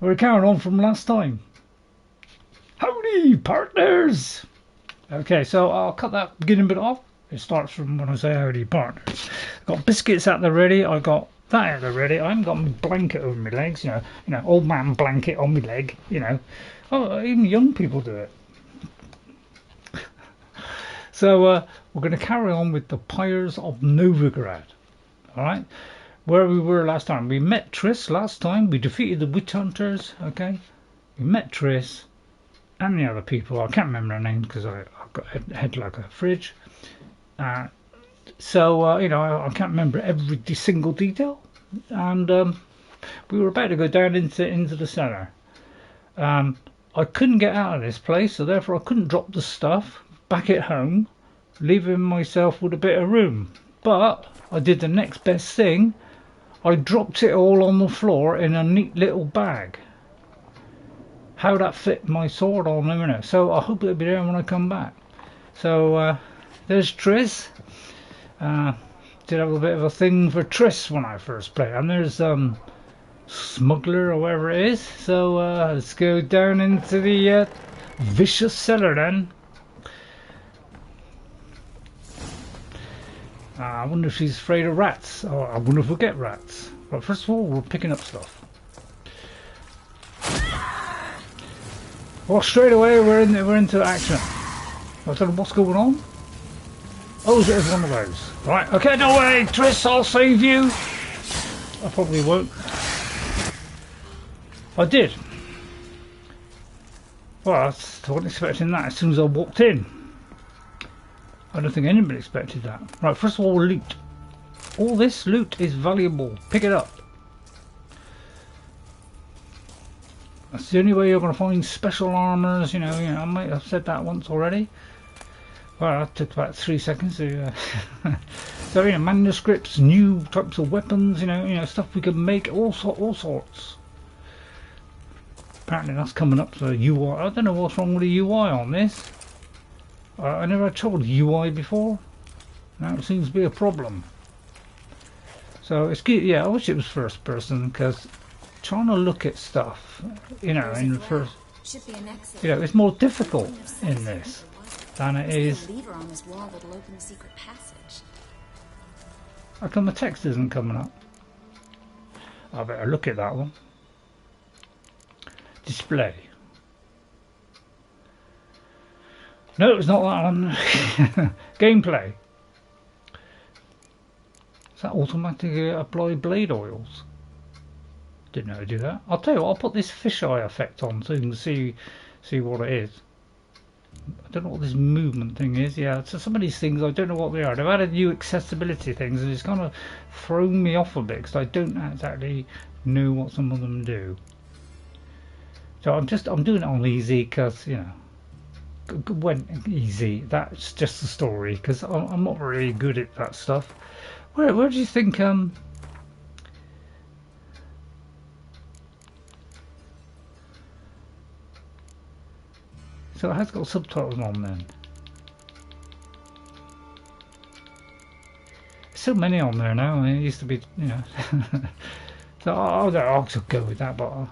We're carrying on from last time. Howdy, partners! Okay, so I'll cut that beginning bit off. It starts from when I say howdy, partners. I've got biscuits out there ready. I got that out there ready. I haven't got my blanket over my legs, you know, old man blanket on my leg, you know. Oh, even young people do it. So we're going to carry on with the Pyres of Novigrad. All right, where we were last time. We met Triss last time. We defeated the witch hunters. Okay, we met Triss and the other people. I can't remember their names because I've got a head like a fridge. So you know, I can't remember every single detail. And we were about to go down into the cellar. I couldn't get out of this place, so therefore I couldn't drop the stuff back at home, leaving myself with a bit of room. But I did the next best thing. I dropped it all on the floor in a neat little bag. How that fit my sword on a minute. So I hope it'll be there when I come back. So there's Triss. Did have a bit of a thing for Triss when I first played. And there's Smuggler or whatever it is. So let's go down into the vicious cellar then. I wonder if she's afraid of rats. Oh, I wonder if we'll get rats. But first of all, we're picking up stuff. Well, straight away we're into action. I don't know what's going on. Oh, there's one of those. Right, okay, no way, Triss, I'll save you. I probably won't. I did. Well, I wasn't expecting that as soon as I walked in. I don't think anybody expected that. Right, first of all, loot. All this loot is valuable. Pick it up. That's the only way you're going to find special armors. You know, I might have said that once already. Well, that took about 3 seconds. To, so, you know, manuscripts, new types of weapons. You know, stuff we can make. All sorts. Apparently, that's coming up to UI. I don't know what's wrong with the UI on this. I never had trouble with UI before. Now it seems to be a problem. So it's good. Yeah, I wish it was first person because trying to look at stuff, you know, in the first, you know, it's more difficult in this than it is. How come the text isn't coming up? I better look at that one. Display. No, it's not that one. Gameplay. Is that automatically apply blade oils? Didn't know how to do that. I'll tell you what, I'll put this fisheye effect on so you can see what it is. I don't know what this movement thing is. Yeah, so some of these things I don't know what they are. They've added new accessibility things and it's kind of thrown me off a bit because I don't exactly know what some of them do. So I'm doing it on easy because, you know, went easy. That's just the story because I'm not really good at that stuff. Where do you think so it has got subtitles on then. So many on there now. It used to be, you know. So I'll just go with that, but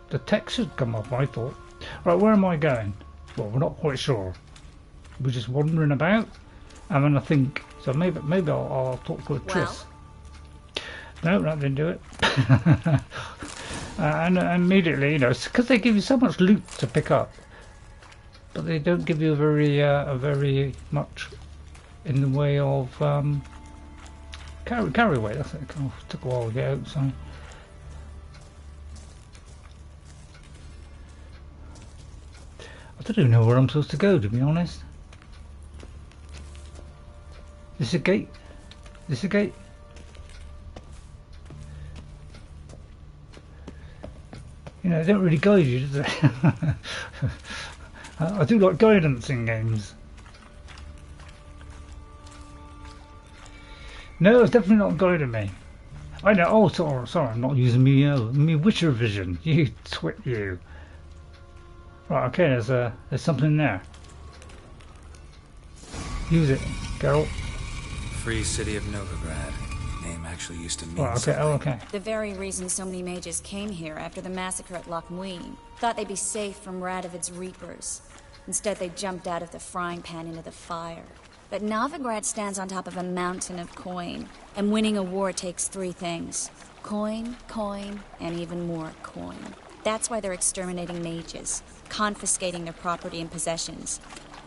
the text should come up, I thought. Right, where am I going? Well, we're not quite sure. We're just wandering about, and then I think so. Maybe I'll talk to a Triss. No, that didn't do it. And immediately, you know, because they give you so much loot to pick up, but they don't give you a very much in the way of carry weight. That's it. Oh, it took a while to get out, so. I don't even know where I'm supposed to go, to be honest. Is this a gate? Is this a gate? You know, they don't really guide you, do they? I do like guidance in games. No, it's definitely not guiding me. I know. Oh, sorry, I'm not using me Witcher vision. You twit, you. Right, okay, there's something there. Use it, Geralt. Free city of Novigrad. Name actually used to mean Well, okay, something. oh, okay. The very reason so many mages came here after the massacre at Loch Muin. Thought they'd be safe from Radovid's reapers. Instead, they jumped out of the frying pan into the fire. But Novigrad stands on top of a mountain of coin, and winning a war takes 3 things. Coin, coin, and even more coin. That's why they're exterminating mages, confiscating their property and possessions.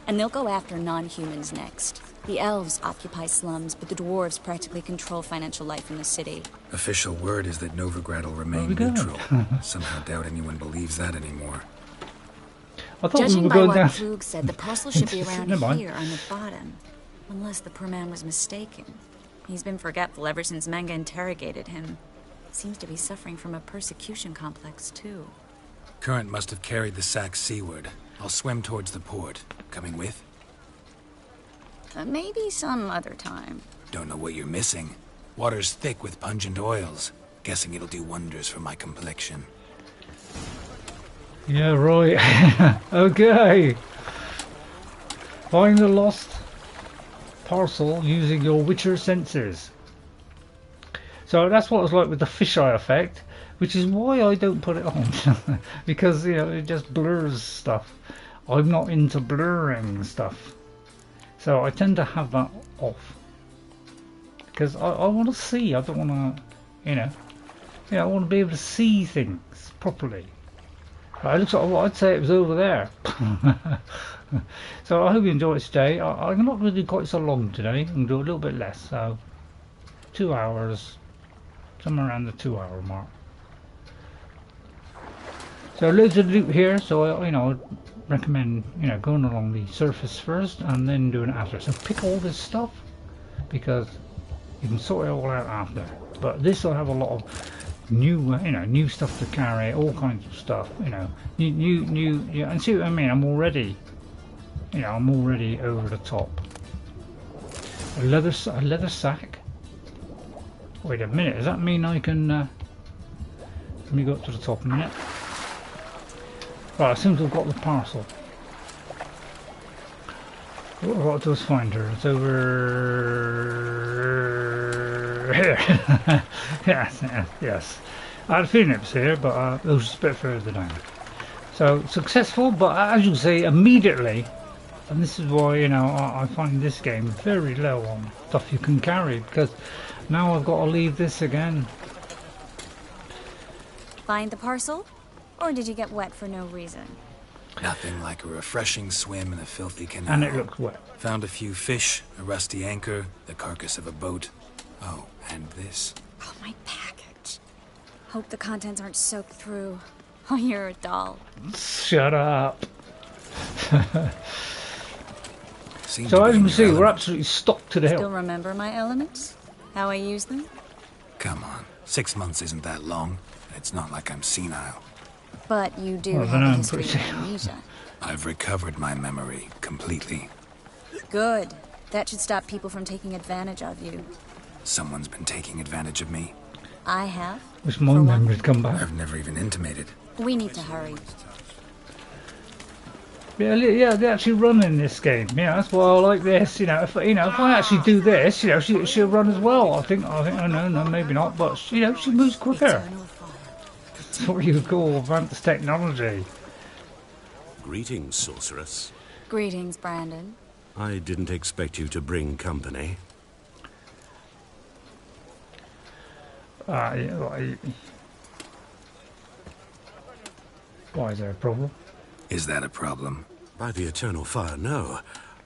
And they'll go after non-humans next. The elves occupy slums, but the dwarves practically control financial life in the city. Official word is that Novigrad will remain neutral. Somehow doubt anyone believes that anymore. I thought Judging we were by going what down. Krug said, the parcel should be around Never mind. here on the bottom. Unless the poor man was mistaken. He's been forgetful ever since Manga interrogated him. Seems to be suffering from a persecution complex, too. Current must have carried the sack seaward. I'll swim towards the port. Coming with? Maybe some other time. Don't know what you're missing. Water's thick with pungent oils. Guessing it'll do wonders for my complexion. Yeah, right. Okay. Find the lost parcel using your Witcher senses. So that's what it's like with the fisheye effect, which is why I don't put it on. Because, you know, it just blurs stuff. I'm not into blurring stuff. So I tend to have that off. Because I want to see, I don't want to, you know, I want to be able to see things properly. It looks like, well, I'd say it was over there. So I hope you enjoy it today. I'm not going to do quite so long today. I'm going to do a little bit less. So 2 hours, somewhere around the 2-hour mark. So loads of loot here. So I recommend going along the surface first and then doing it after. So pick all this stuff because you can sort it all out after. But this will have a lot of new stuff to carry, all kinds of stuff, new, and see what I mean. I'm already over the top. A leather sack. Wait a minute, does that mean I can? Let me go up to the top a minute. Right, as soon as I've got the parcel. What does find her? It's over here. yes. I had a feeling it was here, but it was just a bit further down. So successful, but as you see, immediately, and this is why I find this game very low on stuff you can carry, because now I've got to leave this again. Find the parcel? Or did you get wet for no reason? Nothing like a refreshing swim in a filthy canal. And it looks wet. Found a few fish, a rusty anchor, the carcass of a boat. Oh, and this. Oh, my package. Hope the contents aren't soaked through. Oh, you're a doll. Shut up. Seems So to as be you in can see, your we're element. absolutely stocked to the Still hill. remember my elements? How I use them? Come on, 6 months isn't that long. It's not like I'm senile. But you do Well, have then a I'm history pretty- of amnesia. I've recovered my memory completely. Good. That should stop people from taking advantage of you. Someone's been taking advantage of me. I have. Wish my For what? memory had come back. I've never even intimated. We need to hurry. Yeah, they actually run in this game. Yeah, that's why I like this. If I actually do this, she'll run as well. I think. Oh no, maybe not. But she moves quicker. Eternal fire. That's what you call advanced technology. Greetings, sorceress. Greetings, Brandon. I didn't expect you to bring company. Why is there a problem? Is that a problem? By the eternal fire, no.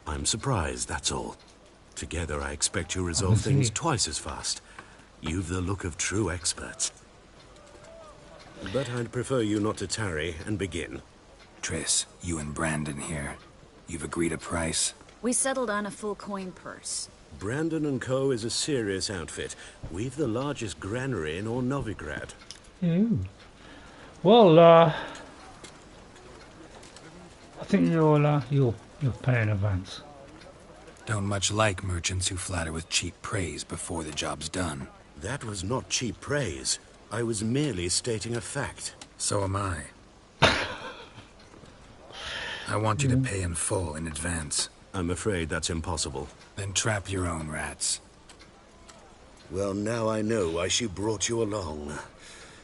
I'm surprised, that's all. Together, I expect you resolve things twice as fast. You've the look of true experts. But I'd prefer you not to tarry and begin. Triss, you and Brandon here. You've agreed a price? We settled on a full coin purse. Brandon & Co. is a serious outfit. We've the largest granary in all Novigrad. Ooh. Well, I think you'll pay in advance. Don't much like merchants who flatter with cheap praise before the job's done. That was not cheap praise. I was merely stating a fact. So am I. I want you to pay in full in advance. I'm afraid that's impossible. Then trap your own rats. Well, now I know why she brought you along.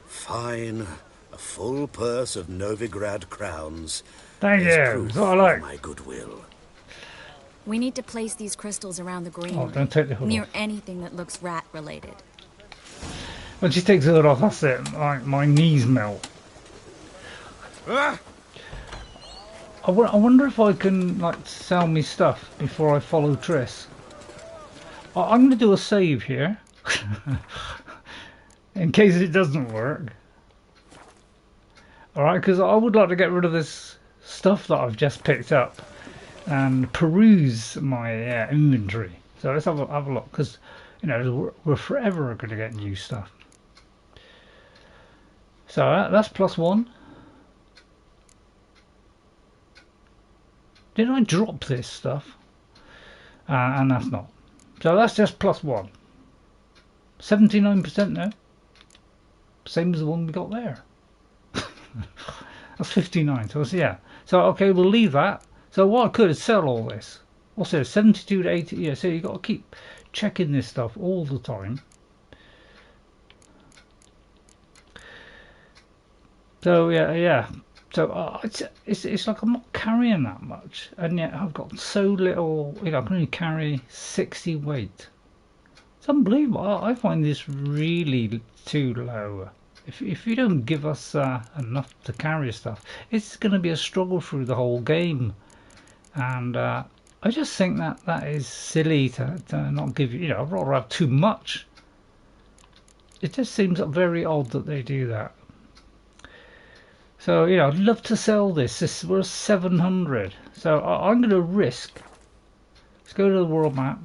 Fine, a full purse of Novigrad crowns. Thank you. Proof That's what I like. of my goodwill. We need to place these crystals around the green, Oh, don't take the hood near off. anything that looks rat-related. When she takes the hood off, that's it. My knees melt. Ah! I wonder if I can like sell me stuff before I follow Triss. I'm going to do a save here. In case it doesn't work. Alright, because I would like to get rid of this stuff that I've just picked up and peruse my inventory. So let's have a look, because you know we're forever going to get new stuff. So that's +1. Did I drop this stuff? And that's not. So that's just +1. 79% now. Same as the one we got there. That's 59. So yeah. So okay, we'll leave that. So what I could is sell all this. What's this? 72 to 80. Yeah. So you got to keep checking this stuff all the time. So yeah. So it's like I'm not carrying that much, and yet I've got so little. You know, I can only carry 60 weight. It's unbelievable. I find this really too low. If you don't give us enough to carry stuff, it's going to be a struggle through the whole game, and I just think that is silly to not give you. You know, I'd rather have too much. It just seems very odd that they do that. So, you know, I'd love to sell this. This was 700. So I'm going to risk. Let's go to the world map.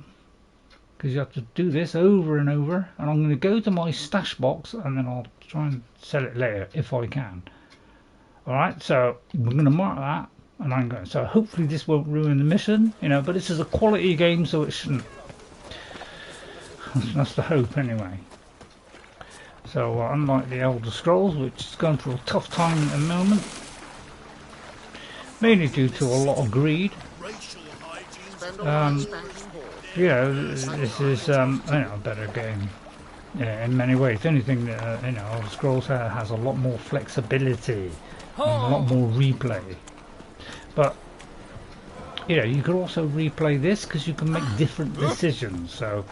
Because you have to do this over and over. And I'm going to go to my stash box. And then I'll try and sell it later if I can. Alright, so we're going to mark that. And I'm going. So hopefully this won't ruin the mission. You know, but this is a quality game, so it shouldn't. That's the hope anyway. So unlike the Elder Scrolls, which is going through a tough time at the moment, mainly due to a lot of greed, you know, this is you know, a better game. Yeah, in many ways. Anything that you know, Elder Scrolls has a lot more flexibility and a lot more replay. But you know, you could also replay this because you can make different decisions. So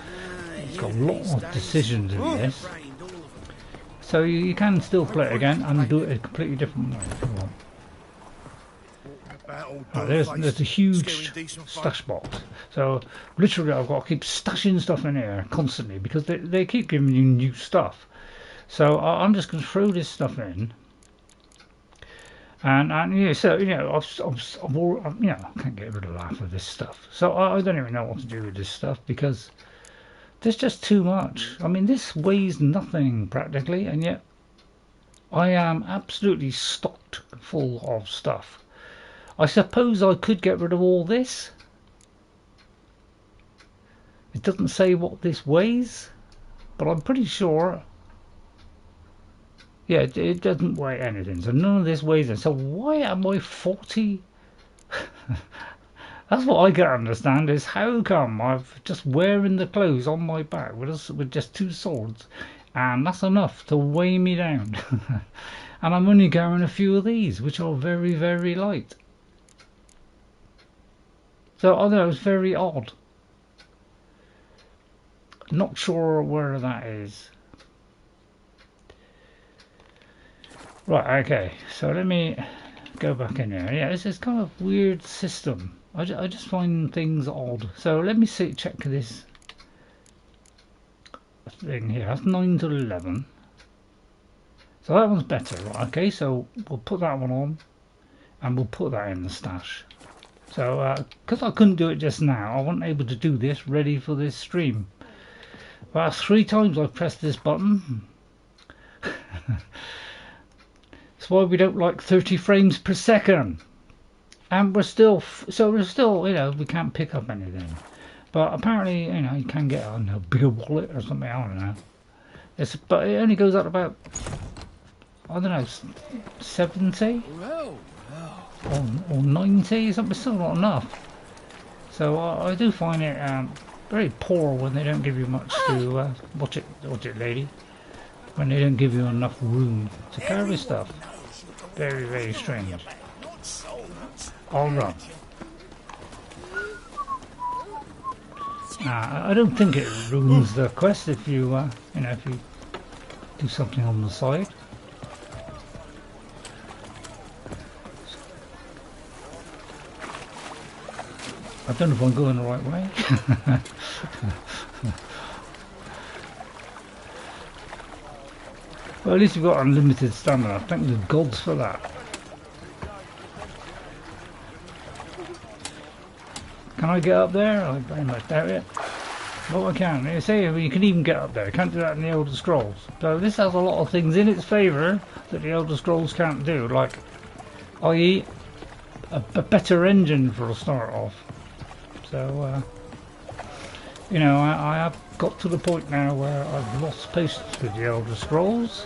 it's got a lot of decisions in this. So you can still play it again and do it a completely different way if you want. Right, there's a huge stash box. So literally I've got to keep stashing stuff in here constantly because they keep giving you new stuff. So I'm just going to throw this stuff in. And yeah, so you know, you know, I can't get rid of half of this stuff. So I don't even know what to do with this stuff because there's just too much. I mean, this weighs nothing practically, and yet I am absolutely stocked full of stuff. I suppose I could get rid of all this. It doesn't say what this weighs, but I'm pretty sure. Yeah, it doesn't weigh anything, so none of this weighs it. So why am I 40? That's what I can't understand, is how come I've just wearing the clothes on my back with just 2 swords, and that's enough to weigh me down. And I'm only carrying a few of these, which are very, very light. So I know it's very odd. Not sure where that is. Right, okay, so let me go back in here. Yeah, it's kind of weird system. I just find things odd. So let me check this thing here. That's 9 to 11. So that one's better, right? Okay, so we'll put that one on, and we'll put that in the stash. So because I couldn't do it just now, I wasn't able to do this ready for this stream. About 3 times I've pressed this button. That's why we don't like 30 frames per second. And we're still, you know, we can't pick up anything. But apparently, you know, you can get a bigger wallet or something, I don't know. But it only goes up about, I don't know, 70? Or 90 or something, still not enough. So I do find it very poor when they don't give you much to watch it, lady. When they don't give you enough room to carry stuff. Very, very strange. All right. I don't think it ruins the quest if you, if you do something on the side. I don't know if I'm going the right way. Well, at least you've got unlimited stamina. Thank the gods for that. Can I get up there? I very much doubt it. Well, I can. They say you can even get up there. You can't do that in the Elder Scrolls. So this has a lot of things in its favour that the Elder Scrolls can't do, like, i.e., a better engine for a start off. So, I have got to the point now where I've lost patience with the Elder Scrolls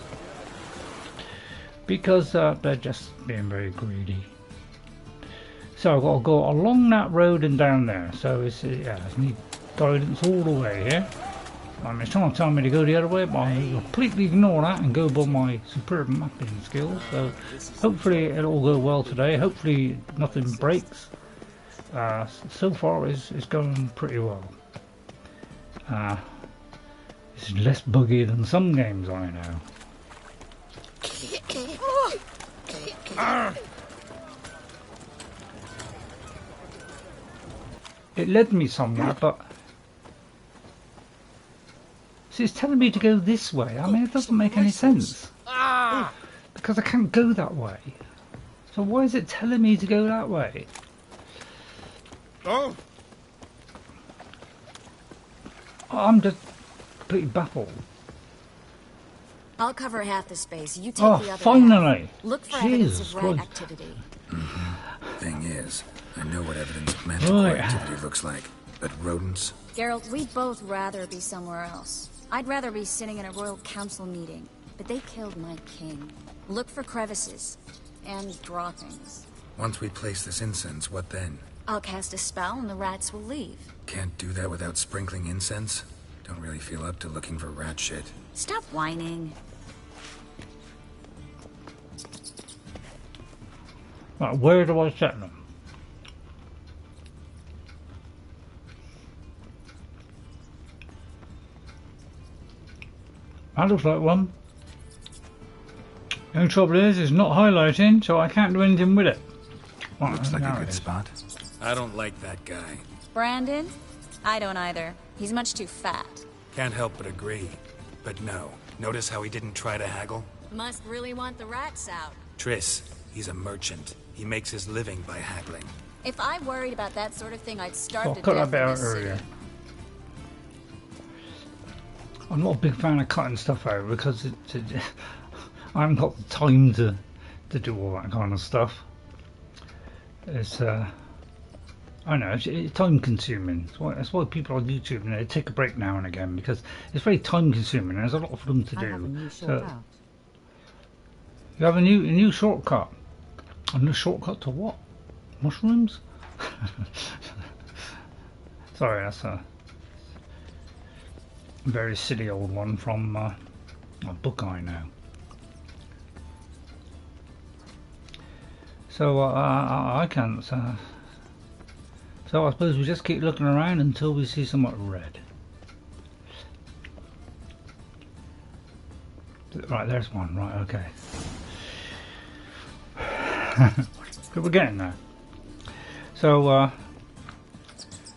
because they're just being very greedy. So I've got to go along that road and down there. So it's I need guidance all the way here. It's trying to tell me to go the other way, but I completely ignore that and go by my superb mapping skills. So hopefully it'll all go well today. Hopefully nothing breaks. So far it's going pretty well. It's less buggy than some games I know. It led me somewhere, but see, it's telling me to go this way. I mean, it doesn't make any sense because I can't go that way. So why is it telling me to go that way? Oh, I'm just completely baffled. I'll cover half the space. You take the other finally! half. Look for Jesus evidence of rat Christ. activity. Thing is, I know what evidence of magical activity looks like, but rodents? Geralt, we'd both rather be somewhere else. I'd rather be sitting in a royal council meeting, but they killed my king. Look for crevices and droppings. Once we place this incense, what then? I'll cast a spell and the rats will leave. Can't do that without sprinkling incense? Don't really feel up to looking for rat shit. Stop whining. Right, where do I set them? That looks like one. The only trouble is it's not highlighting, so I can't do anything with it. Right, Looks like now a it good is. spot. I don't like that guy. Brandon? I don't either. He's much too fat. Can't help but agree. But no, notice how he didn't try to haggle? Must really want the rats out. Triss, he's a merchant. He makes his living by haggling. If I worried about that sort of thing, I'd starve I'll to cut death that bit in out this city. earlier. I'm not a big fan of cutting stuff out because I haven't got the time to do all that kind of stuff. It's I know it's time consuming. That's why people on YouTube, they take a break now and again because it's very time consuming. There's a lot for them to do. I have a new So, shortcut. you have a new shortcut. A new shortcut to what? Mushrooms? Sorry, that's a very silly old one from a book I know. So I can't. So I suppose we just keep looking around until we see somewhat red. Right, there's one. Right, okay. But we're getting there. So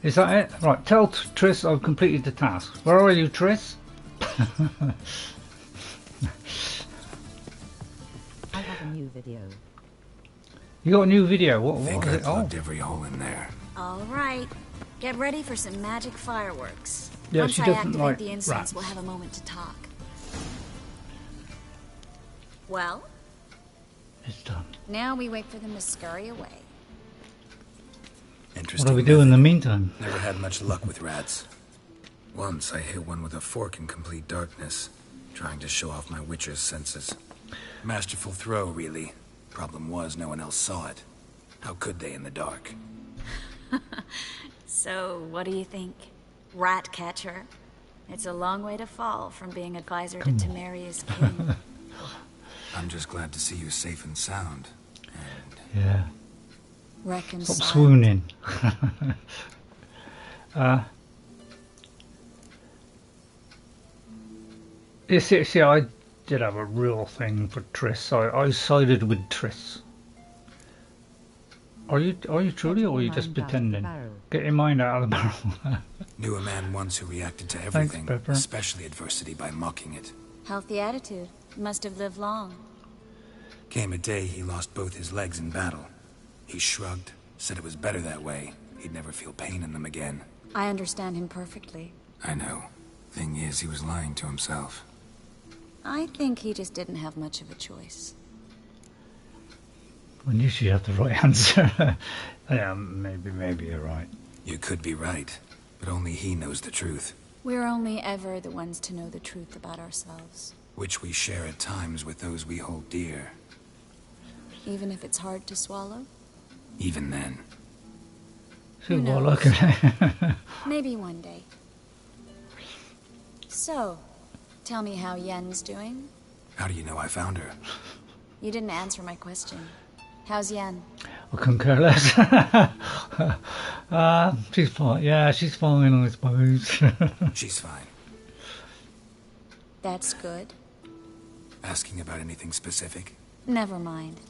is that it? Right, tell Triss I've completed the task. Where are you, Triss? I have a new video. You got a new video. What Think is I it? Oh, plugged every hole in there. All right. Get ready for some magic fireworks. Yeah, Once she I doesn't activate like the incense, rats. we'll have a moment to talk. Well, it's done. now we wait for them to scurry away. Interesting. What do we do in the method. meantime? Never had much luck with rats. Once I hit one with a fork in complete darkness, trying to show off my witcher's senses. Masterful throw, really. Problem was, no one else saw it. How could they in the dark? So, what do you think? rat catcher. It's a long way to fall from being advisor to Temeria's king. I'm just glad to see you safe and sound. And Yeah. Reconciled. Stop swooning. See, I did have a real thing for Triss. I sided with Triss. Are you truly, or are you just pretending? Get your mind out of the barrel. knew a man once who reacted to Thanks, everything, Pepper. especially adversity, by mocking it. Healthy attitude. Must have lived long. Came a day he lost both his legs in battle. He shrugged, said it was better that way. He'd never feel pain in them again. I understand him perfectly. I know. Thing is, he was lying to himself. I think he just didn't have much of a choice. I knew she had the right answer. Yeah, maybe you're right. You could be right, but only he knows the truth, We're only ever the ones to know the truth about ourselves. which we share at times with those we hold dear. Even if it's hard to swallow? Even then. See Who what I knows? look at. Maybe one day. So, tell me how Yen's doing? How do you know I found her? You didn't answer my question. How's Yen? I couldn't care less. She's fine. Yeah, she's fine, I suppose. She's fine. That's good. Asking about anything specific? Never mind.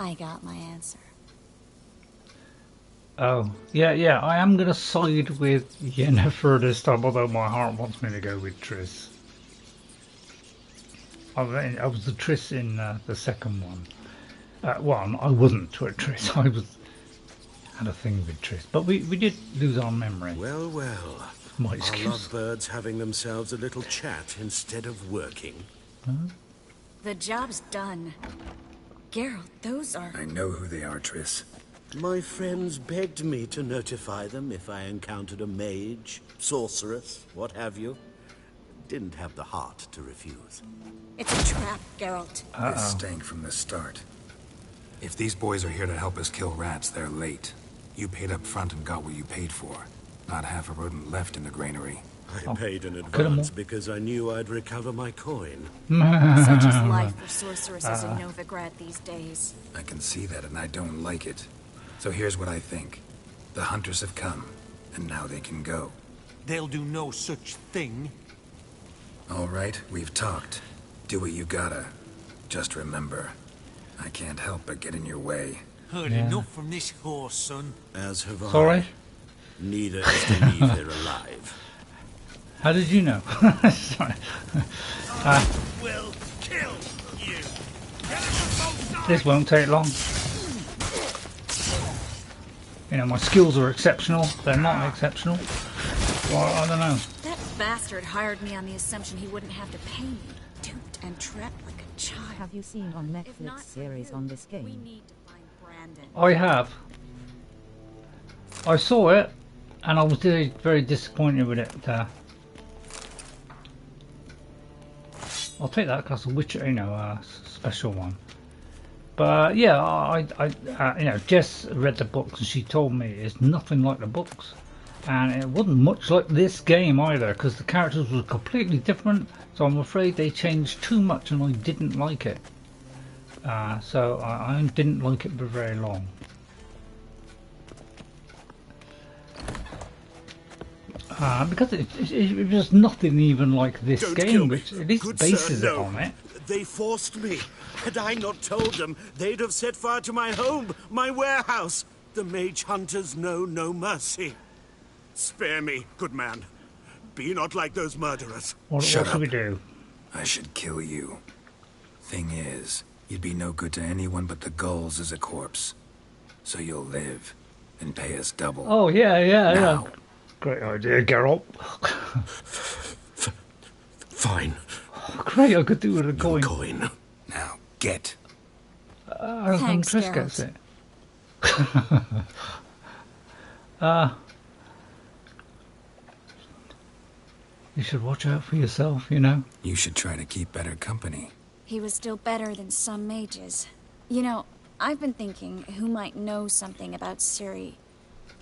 I got my answer. Oh, yeah, I am going to side with Yennefer this time, although my heart wants me to go with Triss. I was the Triss in the second one. Well, I wasn't with Triss, had a thing with Triss. But we did lose our memory. Well, well. My Are excuse. lovebirds having themselves a little chat instead of working? The job's done. Geralt, those are... I know who they are, Triss. My friends begged me to notify them if I encountered a mage, sorceress, what have you. Didn't have the heart to refuse. It's a trap, Geralt. This stank from the start. If these boys are here to help us kill rats, they're late. You paid up front and got what you paid for. Not half a rodent left in the granary. I paid in kill 'em advance all. because I knew I'd recover my coin. Such is life for sorceresses in Novigrad these days. I can see that, and I don't like it. So here's what I think. The hunters have come, and now they can go. They'll do no such thing. All right, we've talked. Do what you gotta. Just remember, I can't help but get in your way. Heard Yeah. enough from this horse, son. As have I. Sorry? Neither is to leave here alive. How did you know? Sorry. Will kill you. This won't take long. You know, my skills are exceptional. They're not exceptional. Well, I don't know. That bastard hired me on the assumption he wouldn't have to pay me. Duped and trapped like a child. Have you seen on If Netflix not for series you, on this We game? need to find Brandon. I have. I saw it, and I was very, very disappointed with it. I'll take that because the Witcher, you know, special one. But yeah, I you know, Jess read the books and she told me it's nothing like the books, and it wasn't much like this game either because the characters were completely different. So I'm afraid they changed too much, and I didn't like it. So I didn't like it for very long. Because it was nothing even like this Don't game, kill me. which at least Good bases sir, it no. on it. They forced me. Had I not told them, they'd have set fire to my home, my warehouse. The mage hunters know no mercy. Spare me, good man. Be not like those murderers. What Shut should we up. do? I should kill you. Thing is, you'd be no good to anyone but the gulls as a corpse. So you'll live and pay us double. Oh yeah. Now. Great idea, Geralt. Fine. Great, I could do with a Your coin. coin. Now, get. Thanks, Triss Geralt. gets it. You should watch out for yourself, you know. You should try to keep better company. He was still better than some mages. You know, I've been thinking who might know something about Ciri.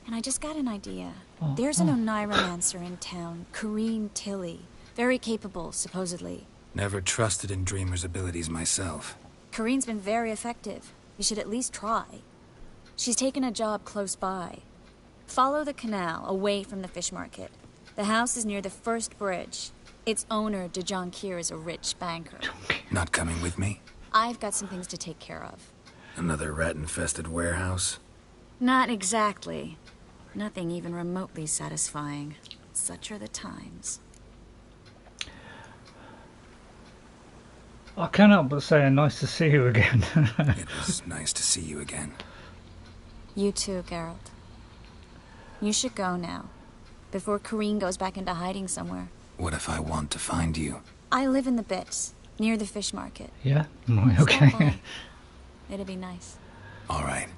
And I just got an idea. Oh, There's an Oniromancer in town, Corinne Tilly. Very capable, supposedly. Never trusted in Dreamer's abilities myself. Corinne's been very effective. You should at least try. She's taken a job close by. Follow the canal, away from the fish market. The house is near the first bridge. Its owner, de Jonquière, is a rich banker. Not coming with me? I've got some things to take care of. Another rat-infested warehouse? Not exactly. Nothing even remotely satisfying. Such are the times. I can't help but say nice to see you again. It was nice to see you again. You too, Geralt. You should go now, before Corinne goes back into hiding somewhere. What if I want to find you? I live in the bits, near the fish market. Yeah? Right, Stop okay. by. It'd be nice. All right.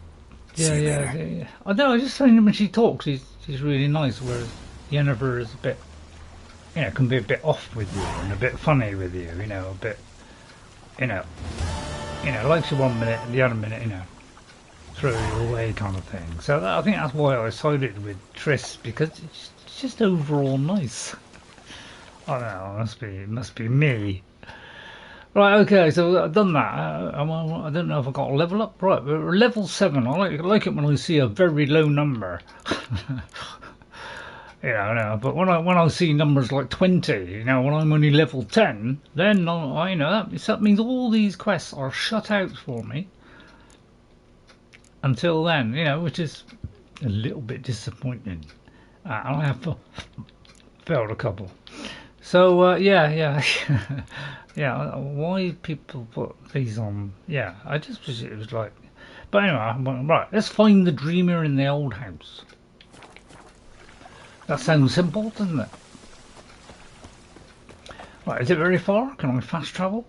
Yeah, See you yeah, later. yeah. I know, I just saying when she talks, she's really nice, whereas Yennefer is a bit, can be a bit off with you and a bit funny with you, a bit, likes you one minute and the other minute, throw you away kind of thing. So I think that's why I sided with Triss, because it's just overall nice. I don't know, it must be me. Right, okay, so I've done that. I don't know if I got a level up. Right, we're level 7. I like it when I see a very low number. No, but when I see numbers like 20, when I'm only level 10, then I know that means all these quests are shut out for me until then, which is a little bit disappointing. And I have failed a couple. So yeah. Yeah, why people put these on? Yeah, I just wish it was like. But anyway, right, let's find the dreamer in the old house. That sounds simple, doesn't it? Right, is it very far? Can I fast travel?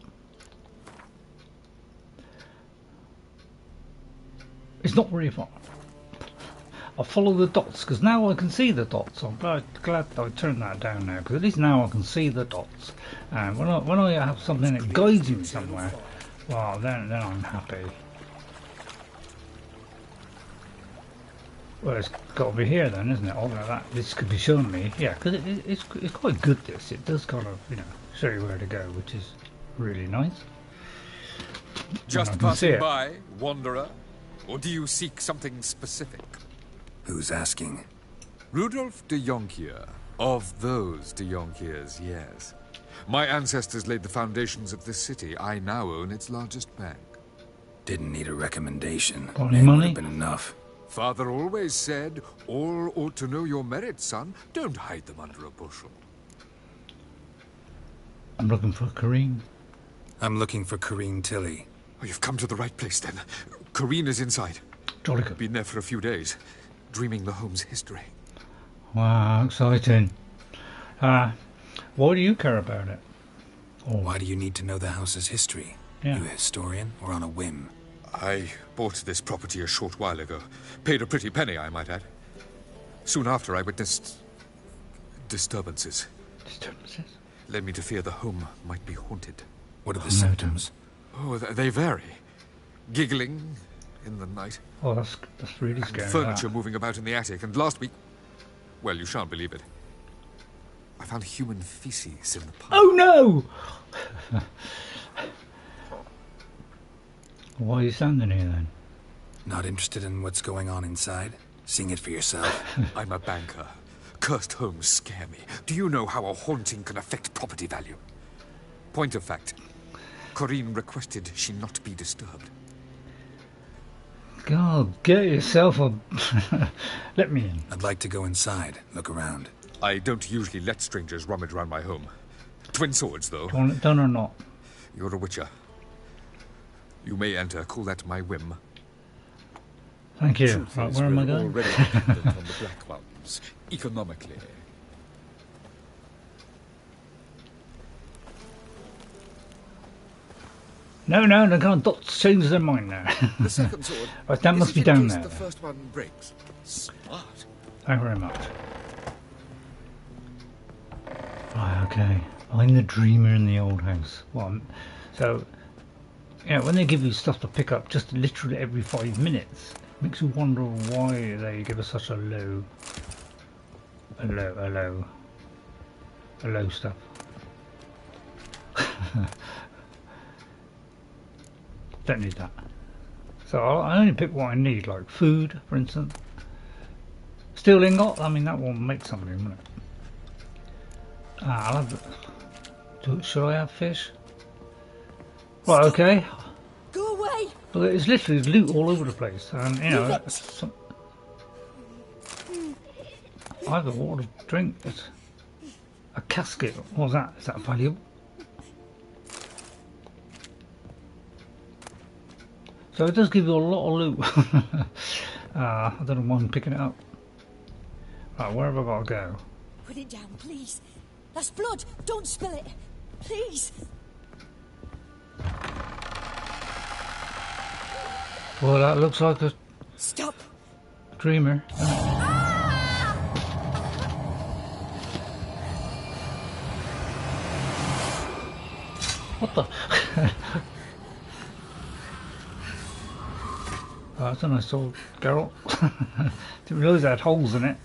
It's not very far. I'll follow the dots, because now I can see the dots. I'm glad I turned that down now, because at least now I can see the dots. And when I have something that guides me somewhere, well, then I'm happy. Well, it's got to be here then, isn't it? Although this could be showing me, yeah, because it's quite good. It does kind of show you where to go, which is really nice. Just passing by, wanderer, or do you seek something specific? Who's asking? Rudolf de Jonquière. Of those de Jonquières, yes. My ancestors laid the foundations of this city. I now own its largest bank. Didn't need a recommendation. Got any It would money? have been enough. Father always said, all ought to know your merits, son. Don't hide them under a bushel. I'm looking for Corinne. I'm looking for Corinne Tilly. Oh, you've come to the right place, then. Corinne is inside. Jolly good. Been there for a few days, dreaming the home's history. Wow, exciting. Why do you care about it? Oh, Why do you need to know the house's history? Yeah. You a historian or on a whim? I bought this property a short while ago. Paid a pretty penny, I might add. Soon after, I witnessed disturbances. disturbances? Led me to fear the home might be haunted. What are the symptoms? Oh, they vary. Giggling in the night. Oh, that's really scary. Furniture that. moving about in the attic. And last week... Well, you shan't believe it. I found human feces in the pub. Oh no! Why are you standing here then? Not interested in what's going on inside? Seeing it for yourself? I'm a banker. Cursed homes scare me. Do you know how a haunting can affect property value? Point of fact, Corinne requested she not be disturbed. God, get yourself a... Let me in. I'd like to go inside, look around. I don't usually let strangers rummage around my home. Twin swords, though. Do you want it done or not? You're a witcher. You may enter. Call that my whim. Thank you. Truth Right, is, where am I we're going? already dependent on the Black Ones, economically. No, they can't. Dots change their mind now. The second sword. Right, that is must it be in down case there. The first one breaks. Smart. Thank you very much. Right, okay. I'm the dreamer in the old house. Well, so, when they give you stuff to pick up just literally every 5 minutes, Makes you wonder why they give us such a low stuff. Don't need that. So I only pick what I need, like food, for instance. Steel ingot. I mean, that will make something, won't it? I'll have. Should I have fish? Right. Okay. Go away. Look, it's literally loot all over the place, and you know. I have a water to drink. It's a casket. What's that? Is that valuable? So it does give you a lot of loot. I don't know why I'm picking it up. Right, where have I got to go? Put it down, please. That's blood. Don't spill it. Please. Well, that looks like a Stop. dreamer. What the? Oh, that's a nice old girl. Didn't realise it had holes in it.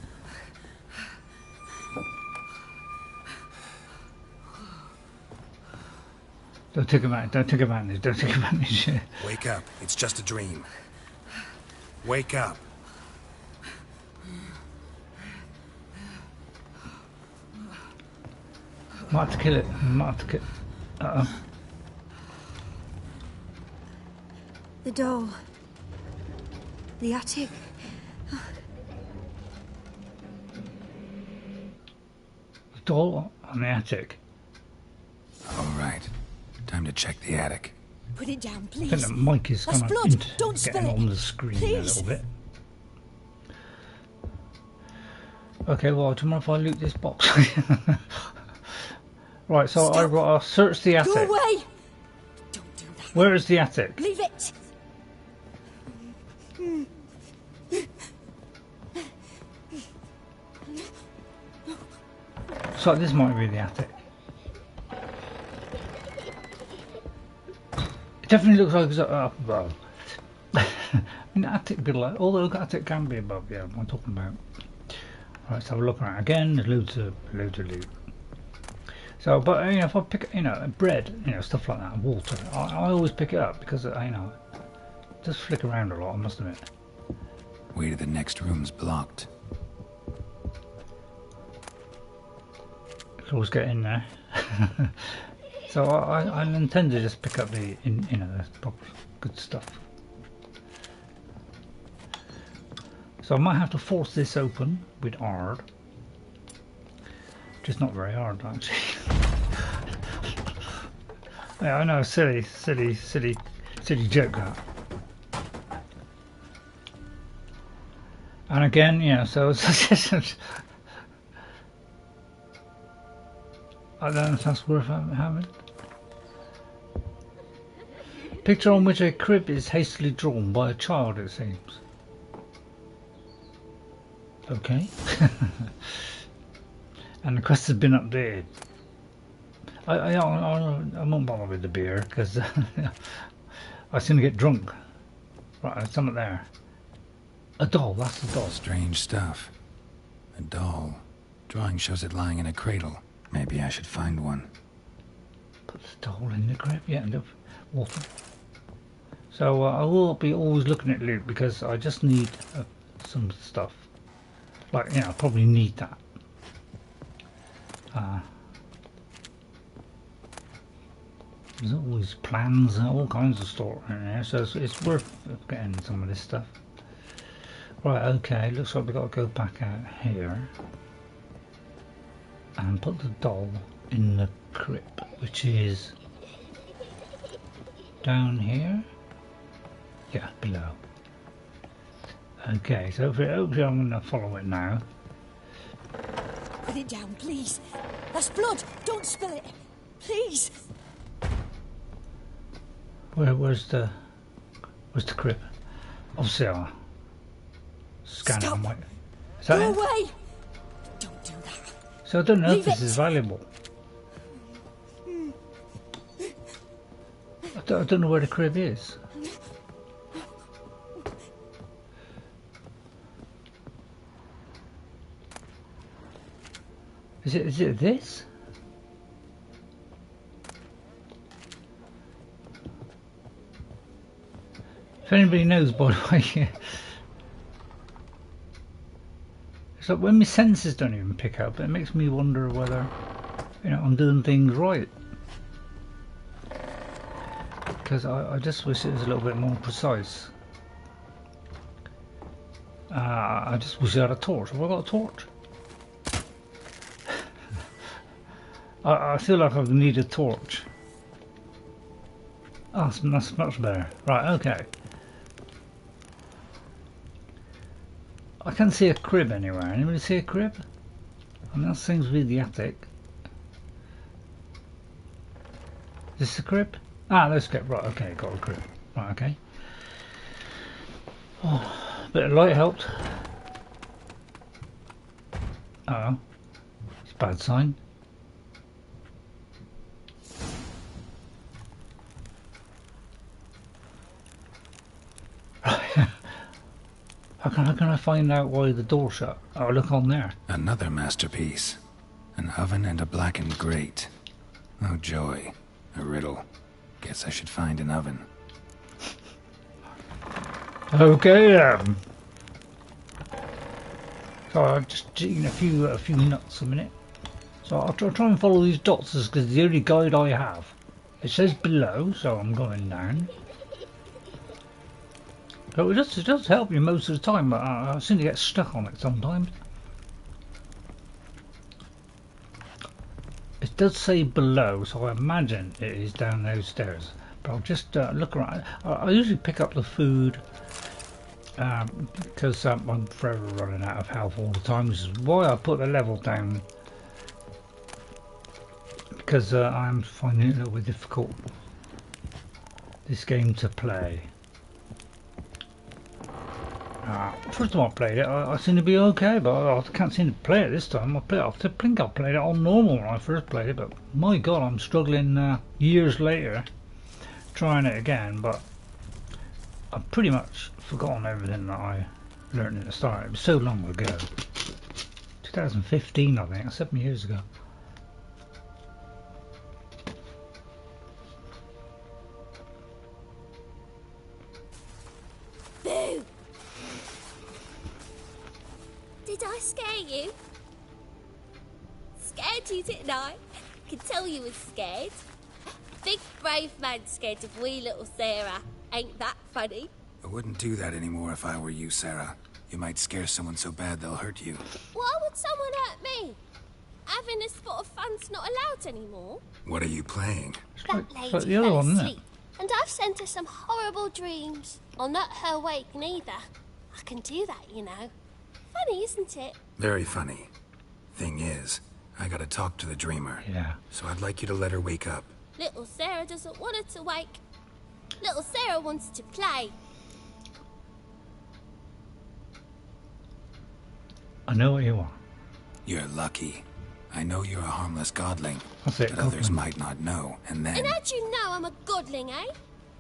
Don't take advantage, don't take advantage, don't take advantage. Wake up. It's just a dream. Wake up. Might have to kill it. Might have to kill it. Uh-oh. The doll. The attic. The doll on the attic. All right. Time to check the attic. Put it down, I please. think the mic is That's kind of blood. Don't spill getting it. on the screen Please. a little bit. Okay, well, do you mind if I loot this box? Right, so Stop. I've got to search the attic. Go away. Don't do that. Where is the attic? Leave it. So this might be the attic. It definitely looks like it's up above. I mean, the attic be like, although the attic can be above, yeah, what I'm talking about. Right, let's have a look around again. There's loads of loot. So, but you know, if I pick, you know, bread, you know, stuff like that, water, I always pick it up because you know, it does flick around a lot, I must admit. Way to the next room's blocked. You can always get in there. So I intend to just pick up the, you know, the proper good stuff. So I might have to force this open with hard. Just not very hard, actually. Yeah, I know, silly joke that. And again, yeah, so it's I don't know if that's worth having. Picture on which a crib is hastily drawn by a child, it seems. Okay. And the quest has been updated. I won't bother with the beer because I seem to get drunk. Right, there's something there. A doll, that's the doll. Strange stuff. A doll. Drawing shows it lying in a cradle. Maybe I should find one. Put the doll in the crib, yeah, and water. So I will be always looking at loot because I just need some stuff. Like, you know, I probably need that. There's always plans and all kinds of stuff in there, so it's worth getting some of this stuff. Right, okay, looks like we've got to go back out here and put the doll in the crib, which is down here. Yeah, below. Okay, so hopefully I'm going to follow it now. Put it down, please. That's blood. Don't spill it. Please. Where's the crib? Obviously I'll scan it on my... Is that Go it? away. Don't do that. So I don't know if Leave this it. is valuable. I don't know where the crib is. Is it this? If anybody knows, by the way, it's like when my senses don't even pick up, it makes me wonder whether, you know, I'm doing things right. Because I just wish it was a little bit more precise. I just wish I had a torch. Have I got a torch? I feel like I need a torch. Oh, that's much better. Right, okay. I can see a crib anywhere. Anybody see a crib? I mean, that seems to be the attic. Is this the crib? Ah, let's get right. Okay, got a crib. Right, okay. Oh, bit of light helped. Uh oh, it's a bad sign. How can I find out why the door's shut? Oh, look on there. Another masterpiece. An oven and a blackened grate. Oh joy. A riddle. Guess I should find an oven. Okay then. So I've just eaten a few nuts a minute. So I'll try and follow these dots because it's the only guide I have. It says below, so I'm going down. So it does help you most of the time, but I seem to get stuck on it sometimes. It does say below, so I imagine it is down those stairs. But I'll just look around. I usually pick up the food because I'm forever running out of health all the time, which is why I put the level down. Because I'm finding it a little bit difficult, this game to play. First time I played it, I seem to be okay, but I can't seem to play it this time. I think I played it on normal when I first played it, but my god, I'm struggling years later trying it again. But I've pretty much forgotten everything that I learned at the start. It was so long ago. 2015, I think, 7 years ago. Boo! Did I scare you? Scared you, didn't I? Could tell you was scared. Big brave man scared of wee little Sarah. Ain't that funny? I wouldn't do that anymore if I were you, Sarah. You might scare someone so bad they'll hurt you. Why would someone hurt me? Having a spot of fun's not allowed anymore. What are you playing? That It's like lady the other fell one, isn't it? asleep, and I've sent her some horrible dreams. I'll not her wake neither. I can do that, you know. Funny, isn't it? Very funny. Thing is, I gotta talk to the dreamer. Yeah. So I'd like you to let her wake up. Little Sarah doesn't want her to wake. Little Sarah wants to play. I know what you want. You're lucky. I know you're a harmless godling, That's it, but others godling. might not know, and then... And how'd you know I'm a godling, eh?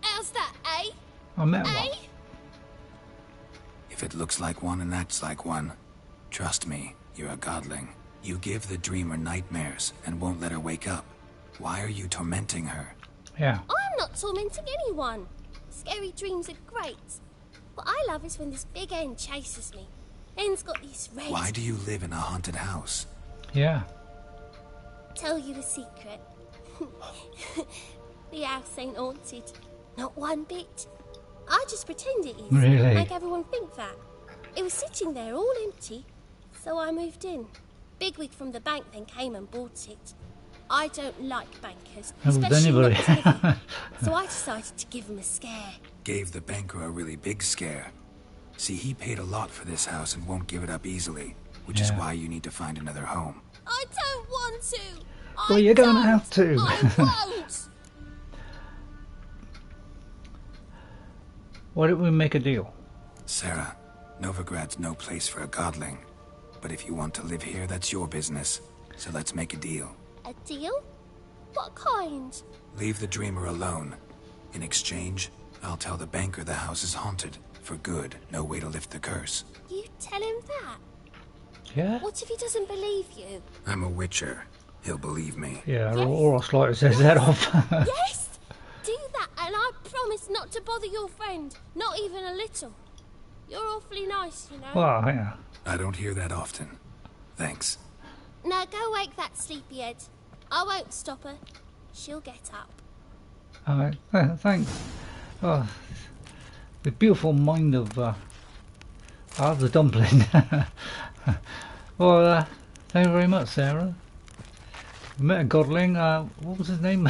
How's that, eh? I met Eh? one. If it looks like one and acts like one, trust me, you're a godling. You give the dreamer nightmares and won't let her wake up. Why are you tormenting her? Yeah. I'm not tormenting anyone. Scary dreams are great. What I love is when this big hen chases me. Hen's got these red... Why do you live in a haunted house? Yeah. Tell you a secret. The house ain't haunted. Not one bit. I just pretend it is. Really? Make everyone think that. It was sitting there all empty, so I moved in. Bigwig from the bank then came and bought it. I don't like bankers, How would especially anybody? not to live in. So I decided to give him a scare. Gave the banker a really big scare. See, he paid a lot for this house and won't give it up easily, which is Yeah. why you need to find another home. I don't want to. Well, I you're gonna don't. have to. I won't. Why don't we make a deal? Sarah, Novigrad's no place for a godling. But if you want to live here, that's your business. So let's make a deal. A deal? What kind? Leave the dreamer alone. In exchange, I'll tell the banker the house is haunted. For good, no way to lift the curse. You tell him that? Yeah? What if he doesn't believe you? I'm a witcher. He'll believe me. Yeah, Yes. or I'll slice his head off. Yes! Do that and I promise not to bother your friend. Not even a little. You're awfully nice, you know. Well, yeah. I don't hear that often. Thanks. Now go wake that sleepyhead. I won't stop her. She'll get up. Alright, thanks. Oh, the beautiful mind of the dumpling. Well, thank you very much, Sarah. We met a godling. What was his name?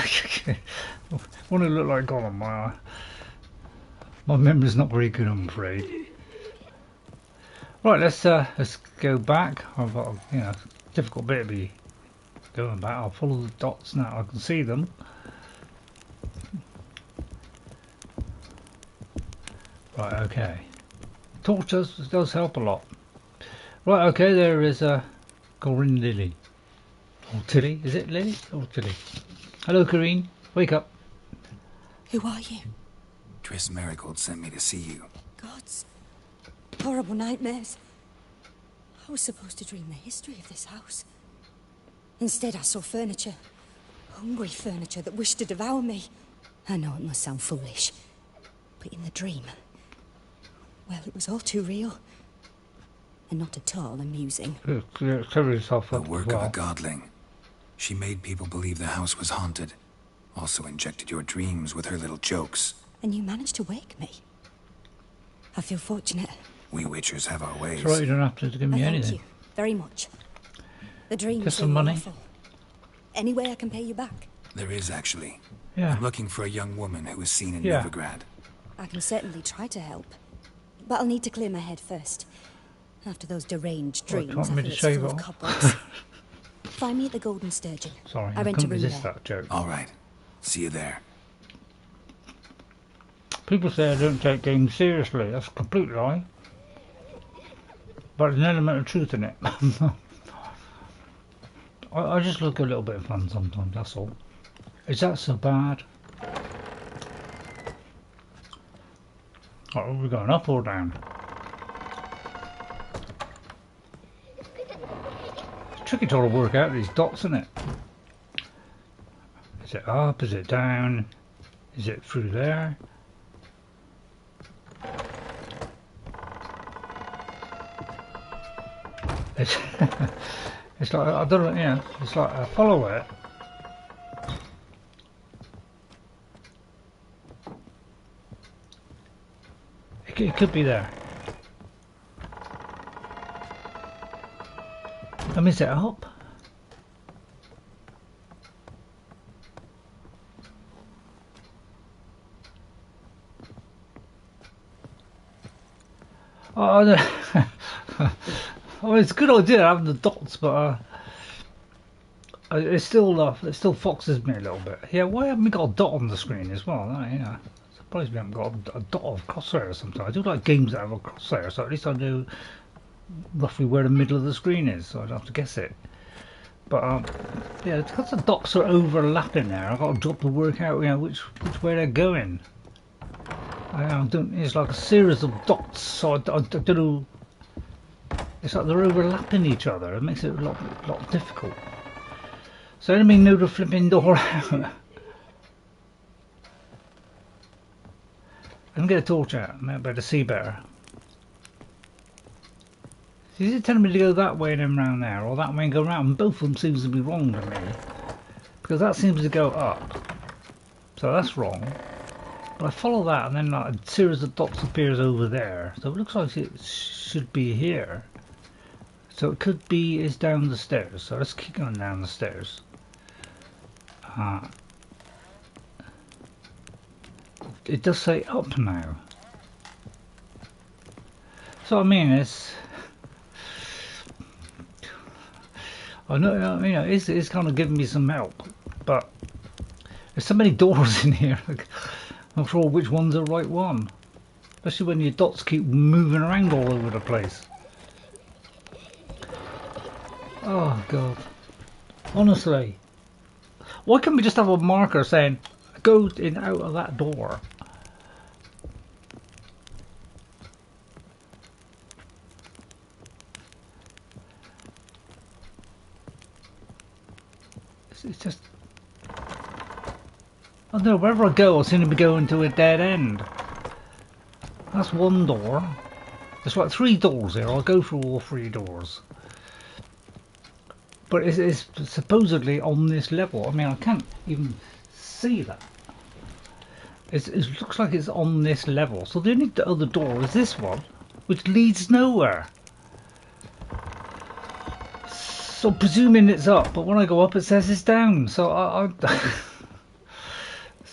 One who looked like Gollum. My memory's not very good, I'm afraid. Right, let's go back. I've got a difficult bit to be going back. I'll follow the dots now. I can see them. Right, okay. Torch does help a lot. Right, okay, there is Corinne Lily. Or Tilly, is it Lily? Or Tilly? Hello, Corinne. Wake up. Who are you? Triss Marigold sent me to see you. Gods. Horrible nightmares. I was supposed to dream the history of this house. Instead, I saw furniture. Hungry furniture that wished to devour me. I know it must sound foolish, but in the dream, well, it was all too real. And not at all amusing. Cover yourself The up work as well. of a godling. She made people believe the house was haunted. Also injected your dreams with her little jokes. And you managed to wake me. I feel fortunate. We witchers have our ways. It's right, you don't have to give me Thank anything. you very much. The dreams Just some were money? awful. Any way I can pay you back? There is, actually. Yeah. I'm looking for a young woman who was seen in Yeah. Novigrad. I can certainly try to help. But I'll need to clear my head first. After those deranged What, do you dreams, want I me feel to it's shave full it of off? cobwebs. Find me at the Golden Sturgeon. Sorry, I I rent a couldn't room resist there. that joke. All right. See you there. People say I don't take games seriously. That's a complete lie. But there's an element of truth in it. I just look a little bit of fun sometimes, that's all. Is that so bad? Are we going up or down? It's tricky to work out these dots, isn't it? Is it up? Is it down? Is it through there? It's, it's like, I don't know, it's like I follow it. It could be there. Is it up? Oh, I don't oh, it's a good idea having the dots, but it still foxes me a little bit. Yeah, why haven't we got a dot on the screen as well? Surprised we haven't got a dot of crosshair sometimes. I do like games that have a crosshair, so at least I know roughly where the middle of the screen is, so I don't have to guess it. But yeah, because the dots are overlapping there, I've got to work out which way they're going. It's like a series of dots, so I don't know. It's like they're overlapping each other. It makes it a lot difficult. So let me know the flipping door out. I can get a torch out. Maybe better see better. Is it telling me to go that way and then round there, or that way and go round? And both of them seems to be wrong to me, because that seems to go up. So that's wrong. But I follow that, and then like, a series of dots appears over there. So it looks like it should be here. So it could be is down the stairs. So let's keep going down the stairs. It does say up now. So I mean, it's. I know, it's kind of giving me some help, but there's so many doors in here. I'm not sure which one's the right one, especially when your dots keep moving around all over the place. Oh god, honestly, why can't we just have a marker saying go in out of that door? It's just... I don't know, wherever I go I seem to be going to a dead end. That's one door. There's like 3 doors here. I'll go through all 3 doors. But it's supposedly on this level. I mean, I can't even see that. It looks like it's on this level. So the only other door is this one, which leads nowhere. So presuming it's up, but when I go up it says it's down. So I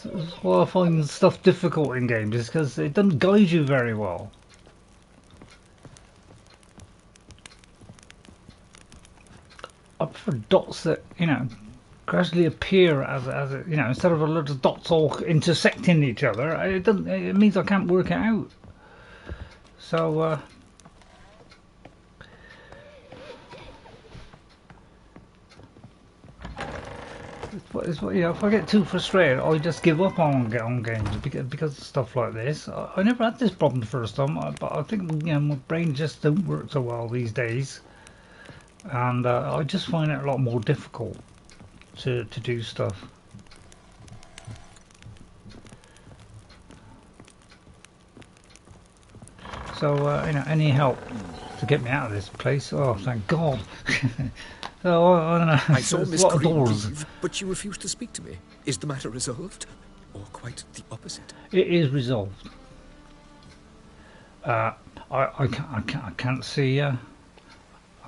that's why I find stuff difficult in games, is because it doesn't guide you very well. I prefer dots that, you know, gradually appear as it, you know, instead of a lot of dots all intersecting each other. It doesn't. It means I can't work it out. So you know, if I get too frustrated, I just give up on games because of stuff like this. I never had this problem the first time, but I think, you know, my brain just don't work so well these days, and I just find it a lot more difficult to do stuff. So you know, any help to get me out of this place? Oh, thank God. So I don't know. I saw Miss Corinne leave, but but she refused to speak to me. Is the matter resolved, or quite the opposite? it is resolved. I can't see. I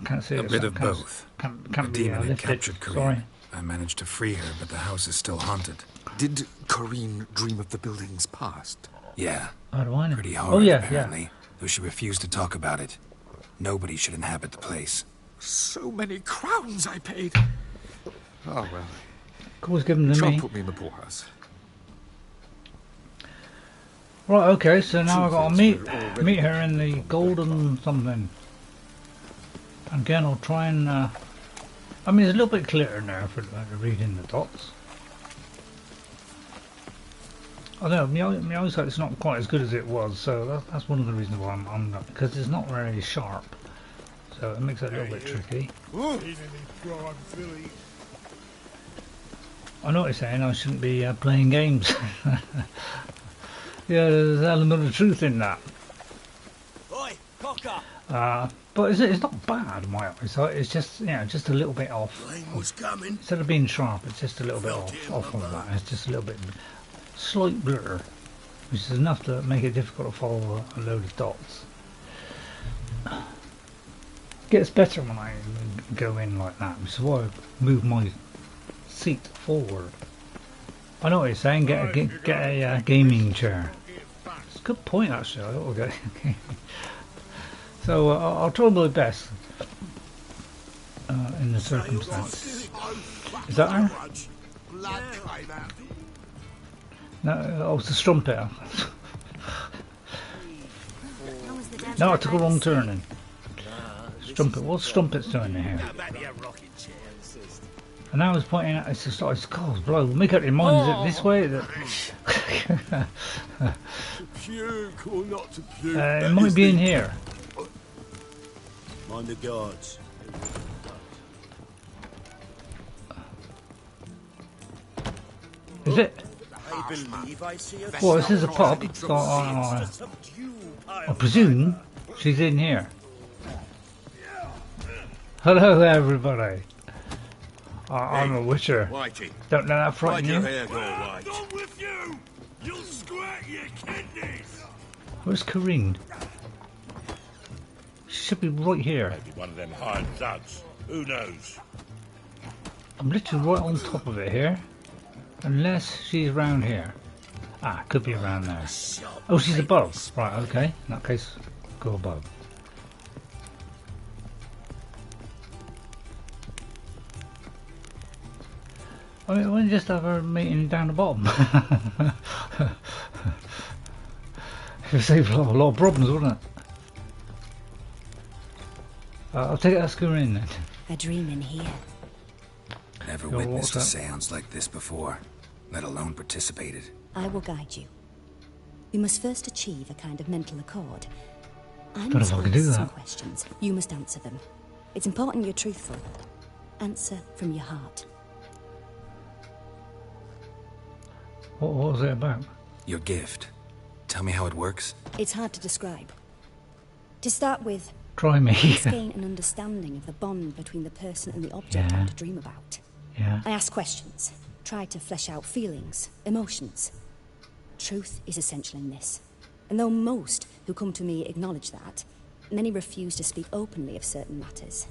can't see a bit of both. Can't the be demon had lifted. captured Corinne. Sorry. I managed to free her, but the house is still haunted. Did Corinne dream of the building's past? Yeah. How do I know? Pretty hard, Oh yeah, apparently. yeah. Though she refused to talk about it. Nobody should inhabit the place. So many crowns I paid. Oh well. Always give them to Shan't me. put me in the poorhouse. Right. Okay. So now I've got to Truth is, meet her in the golden something. And again, I'll try and. I mean, it's a little bit clearer now for reading the dots. I know my eyesight's not quite as good as it was, so that's one of the reasons why I'm not, because it's not very sharp, so it makes it a little bit tricky. I know what you're saying. I shouldn't be playing games. Yeah, there's an element of truth in that. Oi, cocker! But it's not bad, my eyesight. It's just, you know, just a little bit off. Was coming. Instead of being sharp, it's just a little bit off of that. It's just a little bit slight blur, which is enough to make it difficult to follow a load of dots. Gets better when I go in like that, which is why I move my seat forward. I know what you're saying. Get a gaming chair. It's a good point, actually. I ought to get. So I'll try my best in the circumstance. Is that her? No, it's the strumpet. No, I took a wrong turn in. Strumpet, what's Strumpet's doing here? And now I was pointing out, it's just, it's cold, bro. Make up your mind, is it this way? It might be in here. Mind the guards. Is it? Well, this is a pub, so I presume she's in here. Hello, everybody. I'm a witcher. Don't let that frighten you. With you, you'll scratch your kidneys. Where's Corinne? She should be right here. Maybe one of them hired thugs. Who knows? I'm literally right on top of it here. Unless she's around here. Ah, could be around there. Oh, she's above. Right, okay. In that case, go above. I mean, why don't you just have her meeting down the bottom? It would save a lot of problems, wouldn't it? I'll take it as Corinne then. A dream in here. Never Yo, witnessed a what's that? seance like this before, let alone participated. I will guide you. You must first achieve a kind of mental accord. I Don't know must if I can do ask some that. questions. You must answer them. It's important you're truthful. Answer from your heart. What was it about? Your gift. Tell me how it works. It's hard to describe. To start with, Try me. let's gain an understanding of the bond between the person and the object I'm to dream about. Yeah. I ask questions, try to flesh out feelings, emotions. Truth is essential in this. And though most who come to me acknowledge that, many refuse to speak openly of certain matters.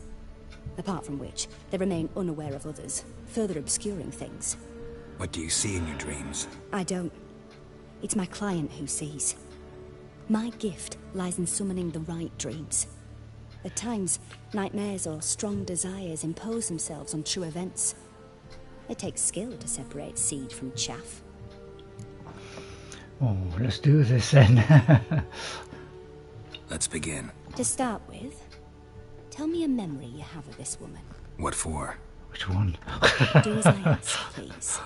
Apart from which, they remain unaware of others, further obscuring things. What do you see in your dreams? I don't. It's my client who sees. My gift lies in summoning the right dreams. At times, nightmares or strong desires impose themselves on true events. It takes skill to separate seed from chaff. Oh, let's do this then. Let's begin. To start with, tell me a memory you have of this woman. What for? Which one? Do as I ask, please.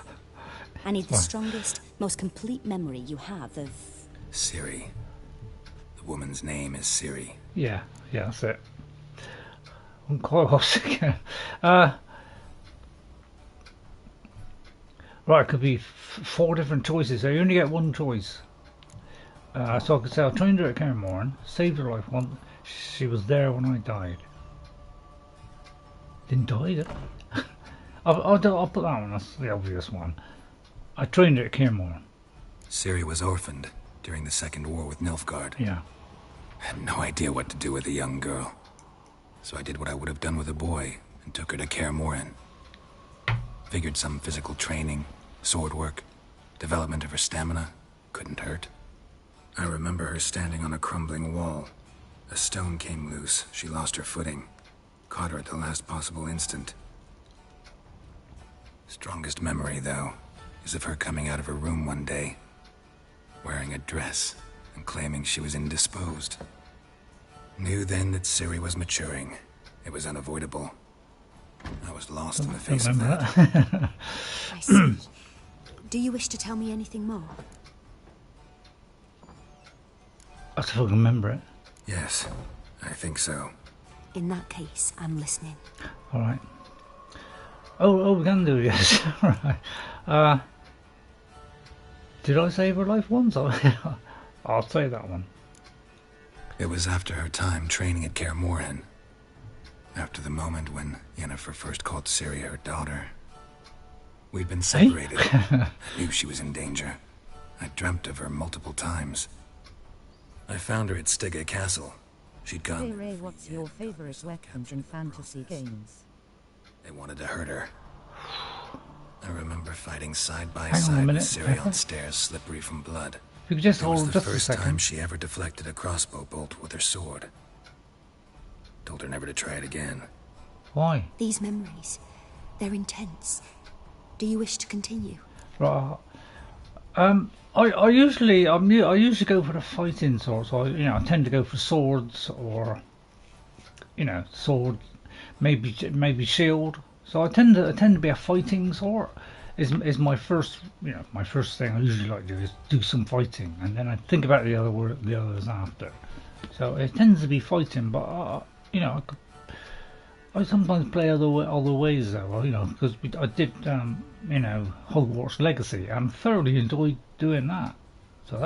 I need the strongest, most complete memory you have of... Ciri. The woman's name is Ciri. Yeah, that's it. I'm quite lost again. Right, it could be 4 different choices. So you only get one choice. So I could say I trained her at Cairnmorn, saved her life once. She was there when I died. Didn't die, did I? I'll put that one. That's the obvious one. I trained her at Cairnmorn. Ciri was orphaned during the Second War with Nilfgaard. Yeah. I had no idea what to do with a young girl. So I did what I would have done with a boy and took her to Cairnmorn. Figured some physical training, sword work, development of her stamina couldn't hurt. I remember her standing on a crumbling wall. A stone came loose. She lost her footing. Caught her at the last possible instant. Strongest memory, though, is of her coming out of her room one day, wearing a dress and claiming she was indisposed. Knew then that Ciri was maturing. It was unavoidable. I was lost in the face of that. I see. Do you wish to tell me anything more? I still remember it. Yes, I think so. In that case, I'm listening. Alright. Oh, we can do this. Right. Did I save her life once? I'll say that one. It was after her time training at Cairnmorn. After the moment when Yennefer first called Ciri her daughter. We'd been separated. I knew she was in danger. I dreamt of her multiple times. I found her at Stygga Castle. She'd gone. Hey Ray, what's your favorite weapons in fantasy games? They wanted to hurt her. I remember fighting side by Hang on a side with minute. Ciri on stairs slippery from blood. You could just It was hold the just a first second. time she ever deflected a crossbow bolt with her sword. Told her never to try it again. Why? These memories, they're intense. Do you wish to continue? Right. I usually go for the fighting swords. So I tend to go for swords or sword, maybe shield. So I tend to be a fighting sort. Is my first thing I usually like to do is do some fighting, and then I think about the others after. So it tends to be fighting, but I sometimes play other ways though. Because I did Hogwarts Legacy and thoroughly enjoyed doing that. So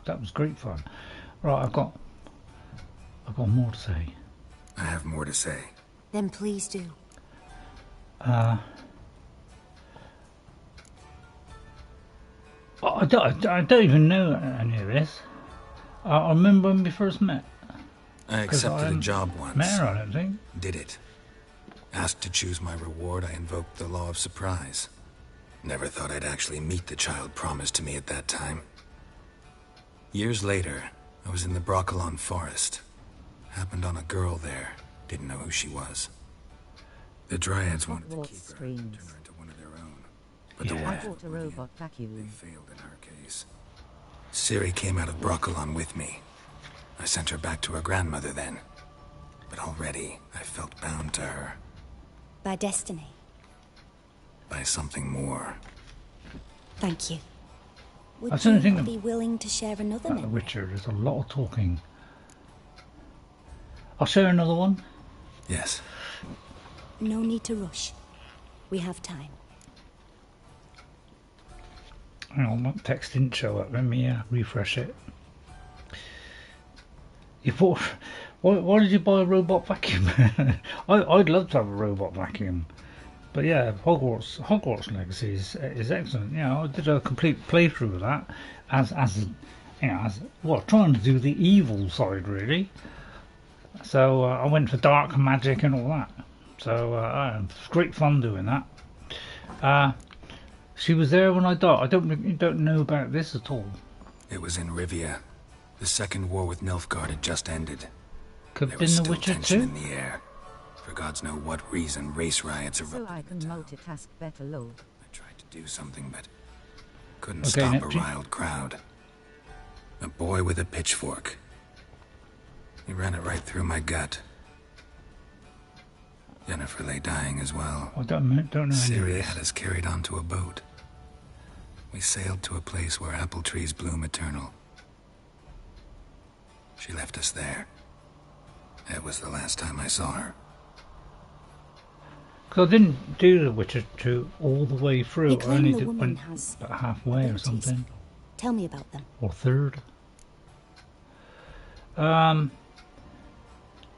that was great fun. Right, I've got more to say. I have more to say. Then please do. I don't even know any of this. I remember when we first met. I accepted a job once. Met her, I don't think. Did it. Asked to choose my reward, I invoked the law of surprise. Never thought I'd actually meet the child promised to me at that time. Years later, I was in the Broccolon forest. Happened on a girl there. Didn't know who she was. The Dryads wanted to keep her, turn her into one of their own. But the I bought a robot they vacuum. failed in her case. Ciri came out of Broccolon with me. I sent her back to her grandmother then. But already, I felt bound to her. By destiny. By something more. Thank you. I Would certainly you think be willing to share another memory? Richard, there's a lot of talking. I'll share another one. Yes. No need to rush. We have time. Hang on, that text didn't show up. Let me refresh it. You bought... Why did you buy a robot vacuum? I'd love to have a robot vacuum. But yeah, Hogwarts Legacy is excellent. Yeah, I did a complete playthrough of that as you know, trying to do the evil side really. So I went for dark magic and all that. So it was great fun doing that. She was there when I died. I don't know about this at all. It was in Rivia. The second war with Nilfgaard had just ended. Could there have been The Witcher tension 2? in the air. For gods know what reason, race riots erupted. So I can multitask better, Lord. I tried to do something, but couldn't Okay, stop Neptune. a riled crowd. A boy with a pitchfork. He ran it right through my gut. Yennefer lay dying as well. I don't know any of Ciri this. had us carried onto a boat. We sailed to a place where apple trees bloom eternal. She left us there. That was the last time I saw her. Because I didn't do The Witcher 2 all the way through. You I claim only the did woman went has about halfway or abilities. something. Tell me about them. Or third.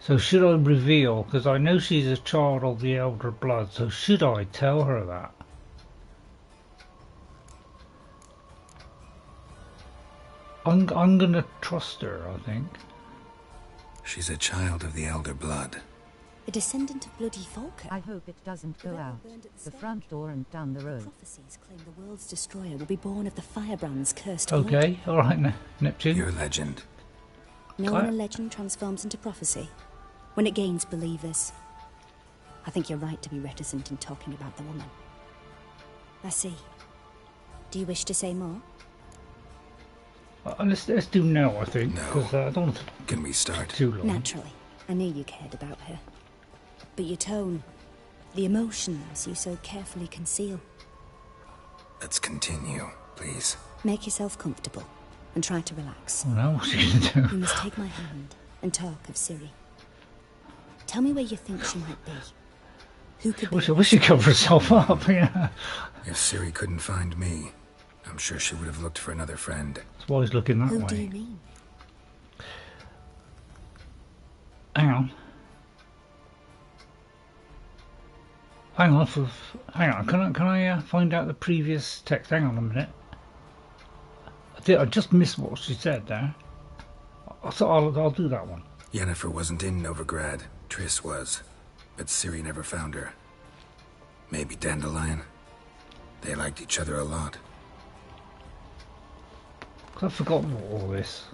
So should I reveal? Because I know she's a child of the Elder Blood. So should I tell her that? I'm gonna trust her, I think. She's a child of the Elder Blood. A descendant of bloody Volker. I hope it doesn't go out the front door and down the road. Prophecies claim the world's destroyer will be born of the firebrand's cursed Okay, all right, Neptune. Your legend. No one a legend transforms into prophecy when it gains believers. I think you're right to be reticent in talking about the woman. I see. Do you wish to say more? Let's do now, I think, No. because I don't want to Can we start? too long. Naturally. I knew you cared about her. But your tone, the emotions you so carefully conceal. Let's continue, please. Make yourself comfortable and try to relax. Oh, now what's she gonna do? You must take my hand and talk of Ciri. Tell me where you think she might be. Who could be? I wish she covered herself up, yeah. If Ciri couldn't find me, I'm sure she would have looked for another friend. That's why he's looking that Who way. do you mean? Hang on. Hang on. Hang on. Can I find out the previous text? Hang on a minute. I just missed what she said there. I'll do that one. Yennefer wasn't in Novigrad. Triss was. But Ciri never found her. Maybe Dandelion. They liked each other a lot. I've forgotten all this.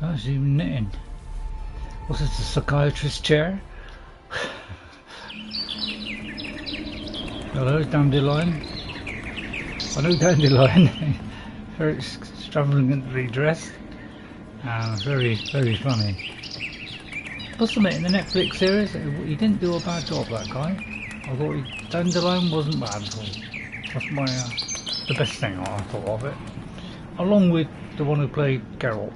Oh, she's even knitting. What's this, a psychiatrist's chair? Hello, Dandelion. I know Dandelion. Very extravagantly dressed. Very, very funny. Must admit, in the Netflix series, he didn't do a bad job, that guy. I thought Dandelion wasn't bad at all. That's my, the best thing I thought of it. Along with the one who played Geralt.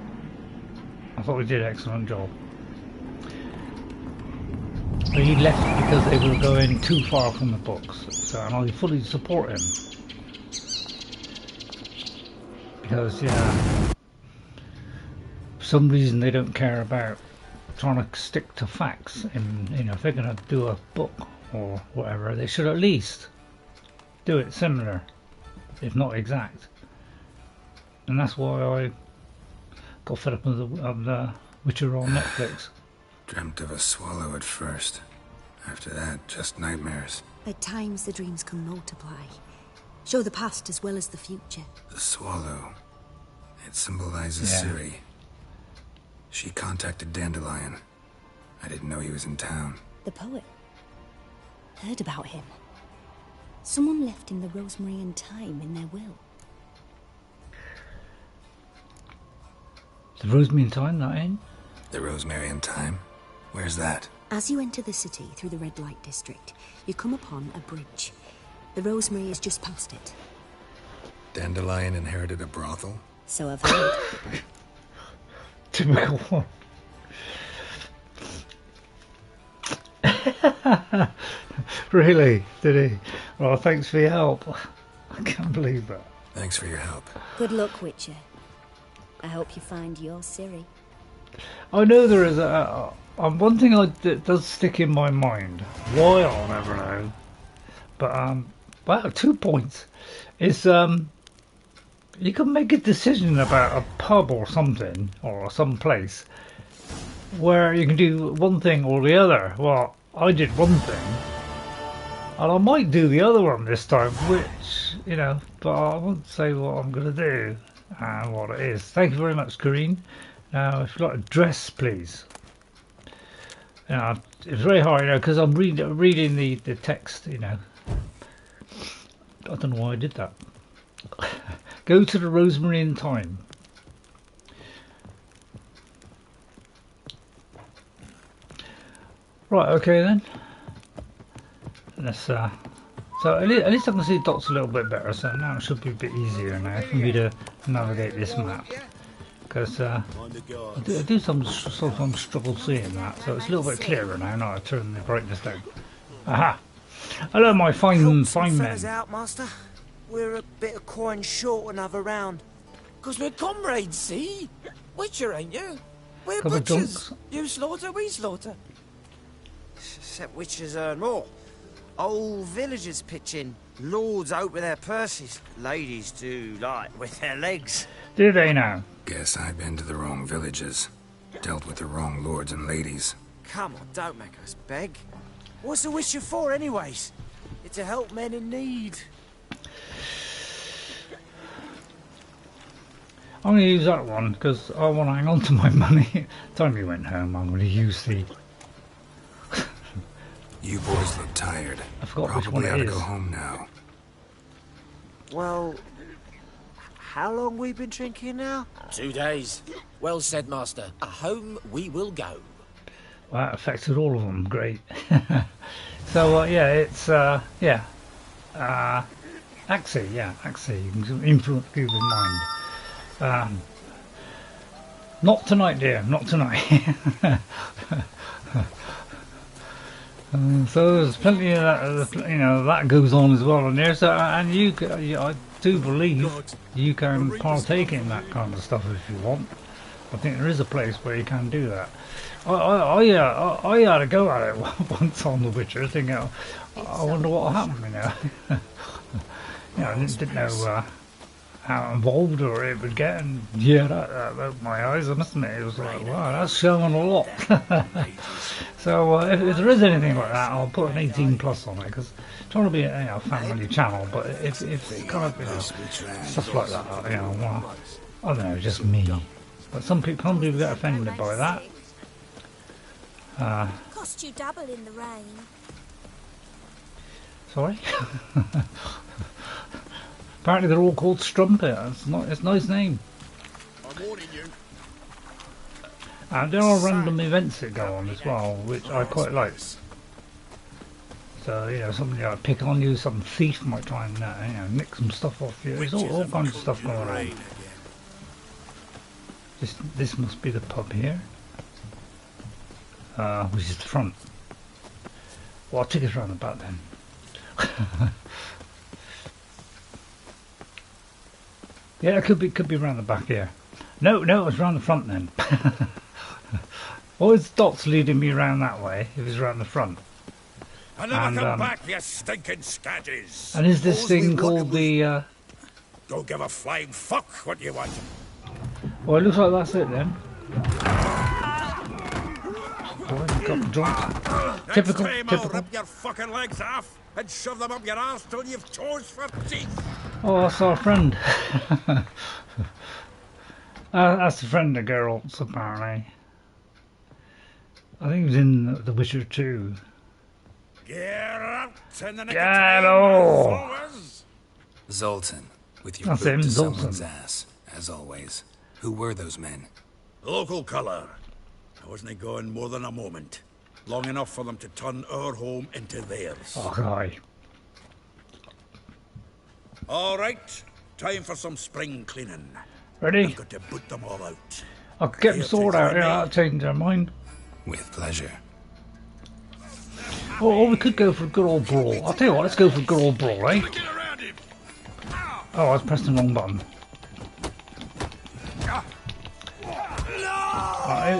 I thought he did an excellent job. But he left because they were going too far from the books. So, and I fully support him. Because, yeah, for some reason they don't care about trying to stick to facts. And, you know, if they're going to do a book or whatever, they should at least do it similar, if not exact. And that's why I got fed up of the Witcher on Netflix. Dreamt of a swallow at first. After that, just nightmares. At times the dreams can multiply. Show the past as well as the future. The swallow. It symbolizes Yeah. Ciri. She contacted Dandelion. I didn't know he was in town. The poet. Heard about him. Someone left him the rosemary and thyme in their will. The Rosemary and Thyme, that in? The Rosemary and Thyme? Where's that? As you enter the city through the red light district, you come upon a bridge. The rosemary is just past it. Dandelion inherited a brothel? So I've heard. Typical one. Really? Did he? Well, thanks for your help. I can't believe that. Thanks for your help. Good luck, Witcher. I hope you find your Ciri. I know there is one thing that does stick in my mind. Why, I'll never know. But wow, 2 points. Is you can make a decision about a pub or something or some place where you can do one thing or the other. Well, I did one thing, and I might do the other one this time, which, you know, but I won't say what I'm going to do and what it is. Thank you very much, Corinne. Now, if you'd like a dress, please. It's very hard, you know, because I'm reading the text, you know. I don't know why I did that. Go to the Rosemary in time. Right, okay then. Let's so at least I can see dots a little bit better, so now it should be a bit easier now for me to navigate this map. Because I do sometimes struggle seeing that, so it's a little bit clearer now. Now I turn the brightness down. Aha! Hello, my fine men. Out, Master. We're a bit of coin short another round. 'Cause we're comrades, see? Witcher, ain't you? We're Couple butchers. You slaughter, we slaughter. Except witchers earn more. Old villagers pitch in. Lords out with their purses. Ladies do like with their legs. Do they now? Guess I've been to the wrong villages. Dealt with the wrong lords and ladies. Come on, don't make us beg. What's a witcher for, anyways? It's to help men in need. I'm going to use that one because I want to hang on to my money. Time you went home, I'm going to use the... You boys look tired. I forgot which one Probably it ought to is. go home now. Well, how long we been drinking now? 2 days. Well said, Master. Home we will go. Well, that affected all of them. Great. So yeah, it's Axie. Yeah, Axie. You can influence keep in mind. Not tonight, dear. Not tonight. So there's plenty of that, you know, that goes on as well in there. So, and I do believe you can partake in that kind of stuff if you want. I think there is a place where you can do that. I had a go at it once on The Witcher, thinking, I wonder what will happen, you know. You know, I didn't know how involved or it would get, and yeah, that opened my eyes. I must admit, it was like, wow, that's showing a lot. So if there is anything like that, I'll put an 18 plus on it, because I'm trying to be a family channel, but if it kind of, you know, stuff like that, you know, well, I don't know, just me. But some people get offended by that. Cost you double in the rain. Sorry. Apparently they're all called Strumpet. It's a nice name. I'm warning you. And there are random events that go on as well, which I quite like. So, you know, somebody might pick on you, some thief might try and you know, nick some stuff off you. There's all kinds of stuff going on. This must be the pub here, which is the front. Well, I'll take us round the back then. Yeah, it could be round the back here. No, it's round the front then. Always dots leading me around that way if it's round the front. And never come back, you stinking scaddies. And is this thing called the... Don't give a flying fuck what you want. Well, it looks like that's it then. Typical. I'll rip your fucking legs off and shove them up your arse till you've toes for teeth. Oh, that's our friend. That's the friend of Geralt's, apparently. I think he was in The Witcher 2. Geralt in the Geralt! Zoltan, with your That's boot him, to Zoltan. someone's ass, as always. Who were those men? Local colour. I wasn't going more than a moment. Long enough for them to turn our home into theirs. Oh, aye. All right, time for some spring cleaning. Ready? I've got to boot them all out. I could get the sword out here, that'll change their mind. With pleasure. Or we could go for a good old brawl. I'll tell you what, let's go for a good old brawl, eh? Oh, I was pressing the wrong button.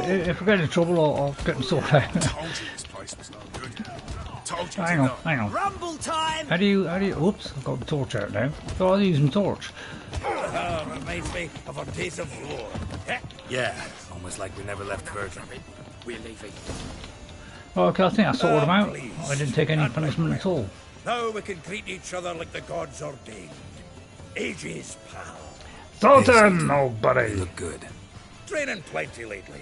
If we get in trouble, I'll get them sorted out. Hang on. Rumble time! How do you, oops, I've got the torch out now. So I'll use my torch. Reminds me of a piece of floor. Yeah, almost like we never left Bertram. We're leaving. Oh, okay, I think I sorted them out. I didn't take any punishment at all. Now we can treat each other like the gods ordained. Ages, pal. Zoltan, old buddy. You look good. Training plenty lately.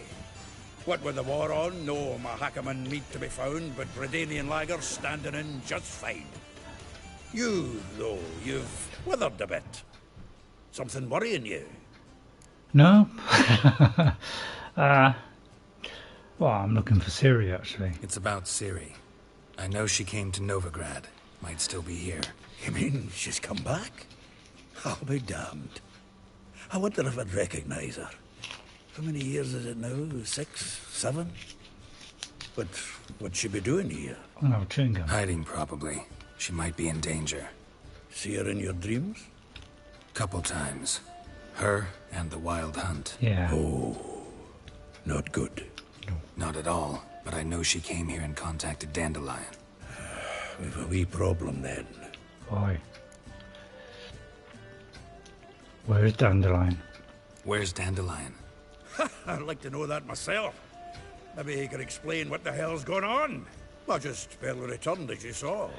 What with the war on, no Mahakaman meat to be found, but Redanian lagers standing in just fine. You, though, you've withered a bit. Something worrying you? No. Well, I'm looking for Ciri, actually. It's about Ciri. I know she came to Novigrad. Might still be here. You mean she's come back? I'll be damned. I wonder if I'd recognize her. How many years is it now? 6, 7? But what'd she be doing here? Oh, chewing gum. Hiding, probably. She might be in danger. See her in your dreams? Couple times. Her and the Wild Hunt. Yeah. Oh, not good. No. Not at all, but I know she came here and contacted Dandelion. We've a wee problem then. Why? Where's Dandelion? Where's Dandelion? I'd like to know that myself. Maybe he could explain what the hell's going on. I just barely returned, as you saw.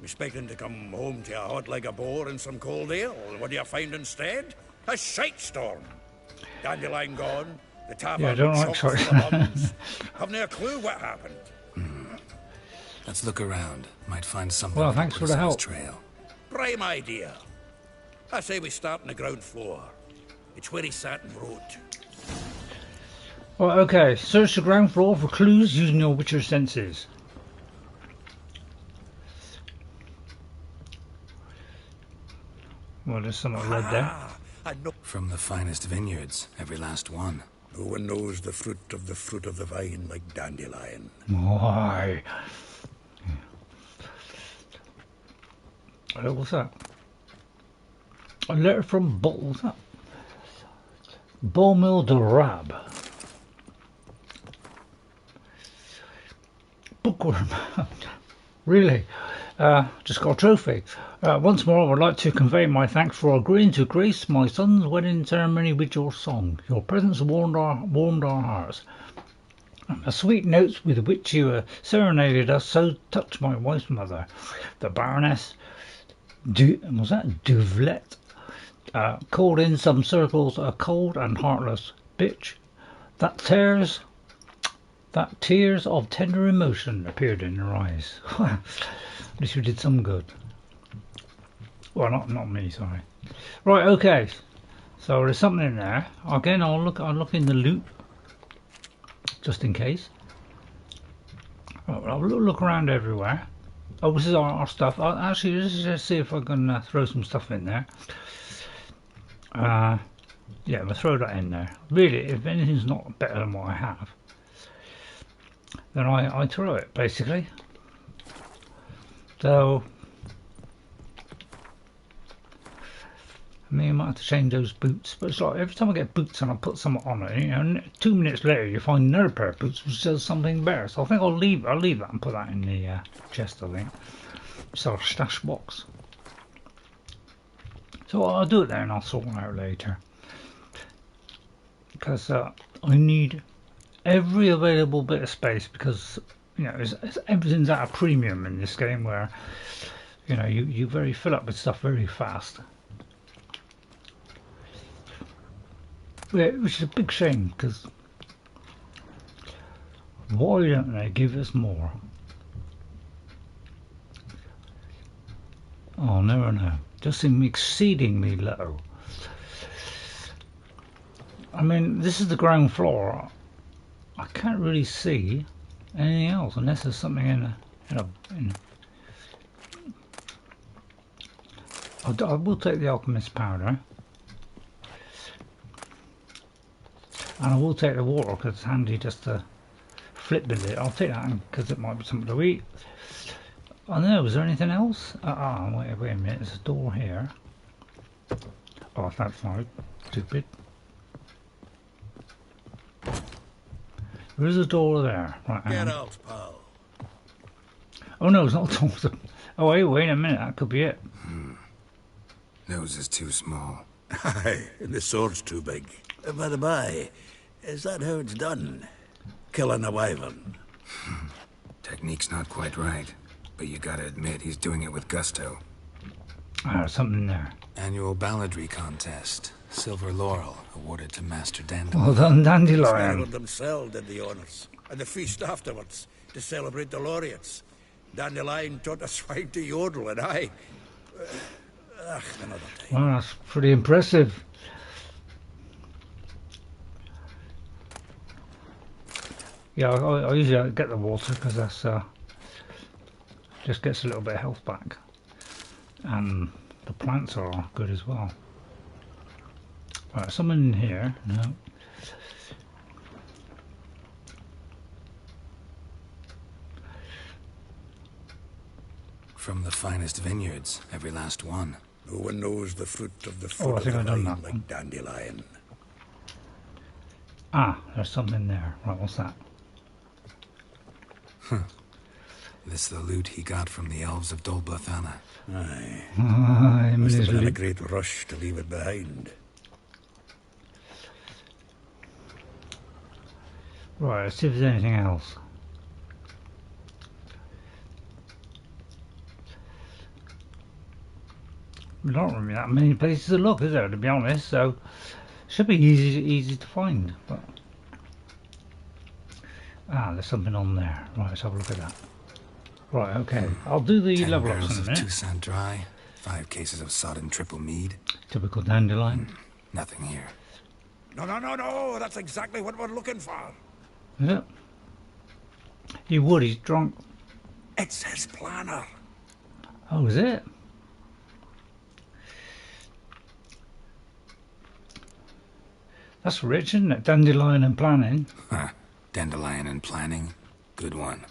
Expecting to come home to a hot like a boar and some cold ale. What do you find instead? A shite storm. Dandelion gone. The tavern Yeah, I don't like chock full of bums. Haven't a clue what happened. Let's look around. Might find something. Well, thanks for the help. Trail. Prime idea. I say we start on the ground floor. It's where he sat and wrote. Well, okay. Search the ground floor for clues using your Witcher senses. Well, there's something red there. From the finest vineyards, every last one. No one knows the fruit of the vine like Dandelion. Why? What's that? A letter from what's that? Beaumil de Rab. Bookworm. Really? Just got a trophy. Once more, I would like to convey my thanks for agreeing to grace my son's wedding ceremony with your song. Your presence warmed our hearts. The sweet notes with which you serenaded us so touched my wife's mother, the Baroness Valette, called in some circles a cold and heartless bitch. That tears of tender emotion appeared in her eyes. At least you did some good. Well, not me, sorry. Right, okay. So there's something in there. Again, I'll look in the loot, just in case. I'll look around everywhere. Oh, this is our stuff. Actually, let's just see if I can throw some stuff in there. Yeah, we'll throw that in there. Really, if anything's not better than what I have, then I throw it, basically. So, I mean, I might have to change those boots, but it's like every time I get boots and I put something on it, you know, 2 minutes later you find another pair of boots which does something better. So I think I'll leave that and put that in the chest, I think. So a stash box. So I'll do it there and I'll sort it out later. Because I need every available bit of space, because you know everything's at a premium in this game, where you know you fill up with stuff very fast. Yeah, which is a big shame, because why don't they give us more? Oh, never know. Just seem exceedingly low. I mean, this is the ground floor. I can't really see anything else unless there's something in I will take the alchemist powder. And And I will take the water because it's handy just to flip the lid. I'll take that because it might be something to eat. I don't know, was there anything else? Wait a minute, there's a door here. Oh, that's not stupid. There is a door there. Right, Get out, pal. Oh no, it's not a door. Oh wait a minute, that could be it. Nose is too small. Aye, and the sword's too big. By the by, is that how it's done? Killing a wyvern? Technique's not quite right, but you gotta admit he's doing it with gusto. There's something there. Annual balladry contest. Silver laurel awarded to Master Dandelion. Well done, Dandelion. They themselves did the honours, and the feast afterwards to celebrate the laureates. Dandelion taught us how to yodel, and I. Another time. Well, that's pretty impressive. Yeah, I usually get the water because that's just gets a little bit of health back, and the plants are good as well. Right, someone in here. No. From the finest vineyards, every last one. No one knows the fruit of the I fruit think of I've the done vine that like one. Dandelion. There's something there. Right, what's that? This the loot he got from the elves of Dol Blathanna. Aye. Must Must have been a great rush to leave it behind. Right, let's see if there's anything else. There aren't really that many places to look, is there, to be honest, so should be easy to find. But there's something on there. Right, let's have a look at that. Right, okay. I'll do the 10 level ups barrels in a of minute. Toussaint Dry, 5 cases of sodden triple mead. Typical Dandelion. Nothing here. No, that's exactly what we're looking for. Yeah. He would, he's drunk. It's his planner. Oh, is it? That's rich, isn't it? Dandelion and planning. Dandelion and planning. Good one.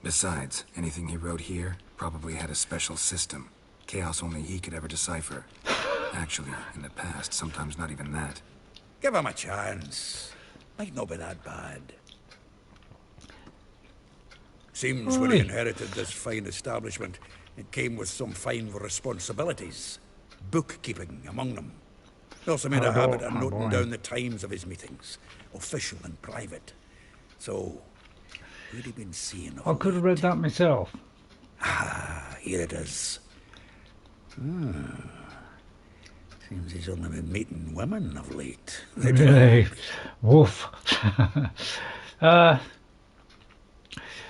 Besides, anything he wrote here probably had a special system. Chaos only he could ever decipher. Actually, in the past, sometimes not even that. Give him a chance. Might not be that bad. Seems when he inherited this fine establishment, it came with some fine responsibilities. Bookkeeping among them. He also made a habit of noting down the times of his meetings, official and private. So, who'd he been seeing? I could have read that myself. Here it is. Seems he's only been meeting women of late. Really? Woof. That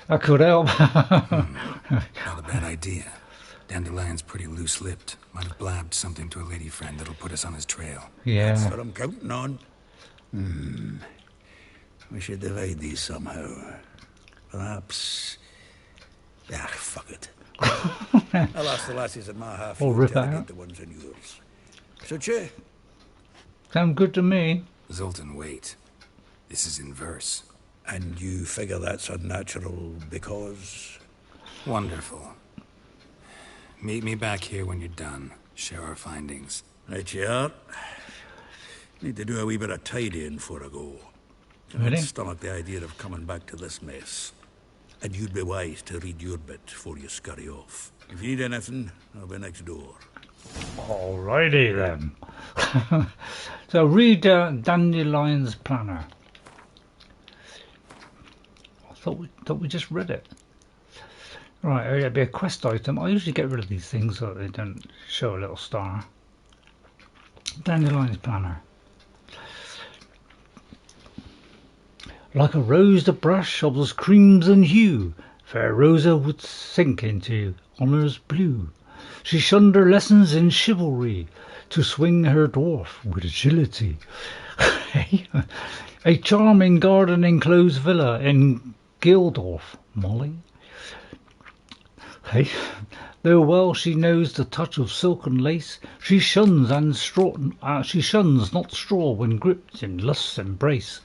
could help. Not a bad idea. Dandelion's pretty loose-lipped. Might have blabbed something to a lady friend that'll put us on his trail. Yeah. That's what I'm counting on. We should divide these somehow. Perhaps... fuck it. I'll ask the lassies in my half. Or rip out. Get the ones in yours. Such a... Sound good to me. Zoltan, wait. This is in verse. And you figure that's unnatural because... Wonderful. Meet me back here when you're done. Share our findings. Right you are. Need to do a wee bit of tidying before I go. Really? I'd stomach the idea of coming back to this mess. And you'd be wise to read your bit before you scurry off. If you need anything, I'll be next door. Alrighty then. So read Dandelion's planner. I thought we just read it. Right, it'd be a quest item. I usually get rid of these things so they don't show a little star. Dandelion's planner. Like a rose the brush of those crimson hue, fair Rosa would sink into honour's blue. She shunned her lessons in chivalry to swing her dwarf with agility. A charming garden enclosed villa in Gildorf, Molly. Hey, Though well she knows the touch of silken lace, she shuns not straw when gripped in lust's embrace.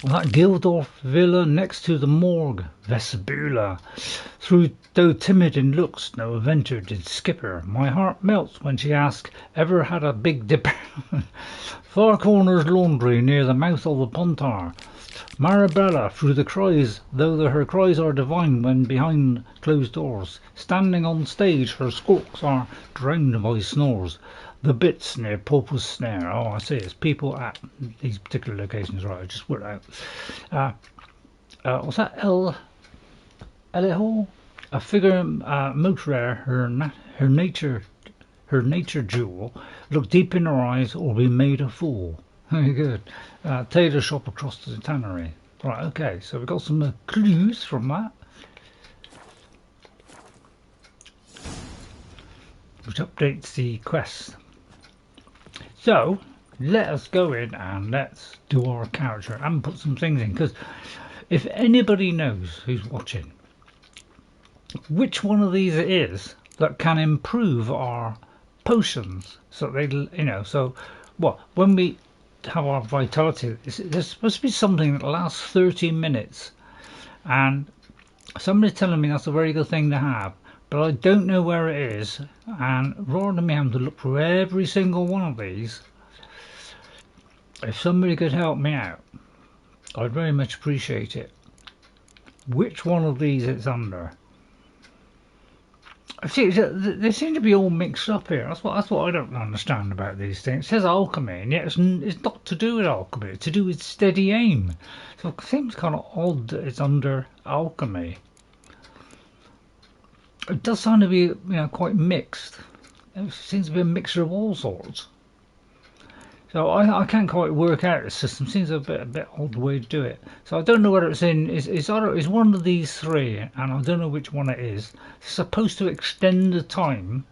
That Gildorf villa next to the morgue, Vespula, though timid in looks, no adventure did skip her. My heart melts when she asks, ever had a big dipper? Far corners laundry near the mouth of the Pontar. Marabella through the cries, though her cries are divine when behind closed doors. Standing on stage, her squawks are drowned by snores. The bits near Popel's Snare. Oh, I see. It's people at these particular locations. Right, I just worked out. What's that? Elihal? A figure most rare. Her nature jewel. Look deep in her eyes, or be made a fool. Very good. Tailor shop across the tannery. Right. Okay. So we've got some clues from that, which updates the quest. So let us go in and let's do our character and put some things in, because if anybody knows who's watching which one of these it is that can improve our potions, so they, so what, when we have our vitality, there's supposed to be something that lasts 30 minutes, and somebody's telling me that's a very good thing to have, but I don't know where it is, and rather than me having to look for every single one of these, if somebody could help me out, I'd very much appreciate it. Which one of these it's under? See, they seem to be all mixed up here. That's what I don't understand about these things. It says alchemy, and yet it's not to do with alchemy. It's to do with steady aim. So it seems kind of odd that it's under alchemy. It does sound to be, quite mixed. It seems to be a mixture of all sorts. So I can't quite work out the system. Seems a bit odd way to do it. So I don't know whether it's in. It's one of these three, and I don't know which one it is. It's supposed to extend the time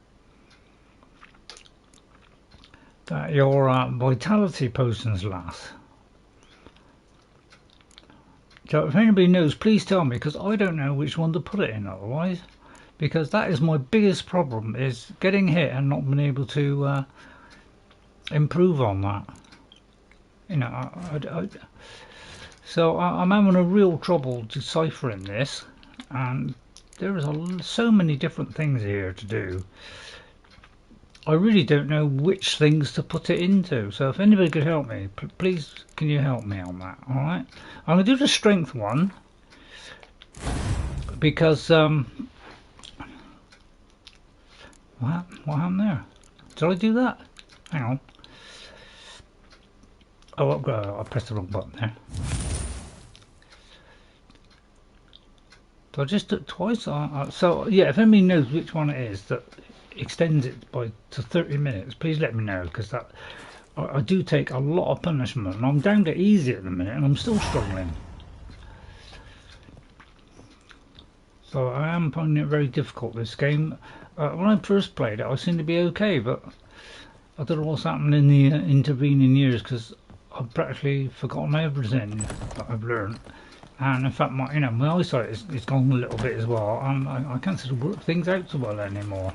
that your vitality potions last. So if anybody knows, please tell me, because I don't know which one to put it in otherwise. Because that is my biggest problem, is getting hit and not being able to improve on that. So I'm having a real trouble deciphering this, and there is so many different things here to do. I really don't know which things to put it into. So if anybody could help me, please can you help me on that? All right, I'm going to do the strength one because what happened there? Did I do that? Hang on. Oh, I pressed the wrong button there. So I just took twice. So yeah, if anybody knows which one it is that extends it to 30 minutes, please let me know, because that I do take a lot of punishment, and I'm down to easy at the minute, and I'm still struggling. So I am finding it very difficult, this game. When I first played it, I seemed to be okay, but I don't know what's happened in the intervening years, because I've practically forgotten everything that I've learned, and in fact, my eyesight is gone a little bit as well, and I can't sort of work things out so well anymore.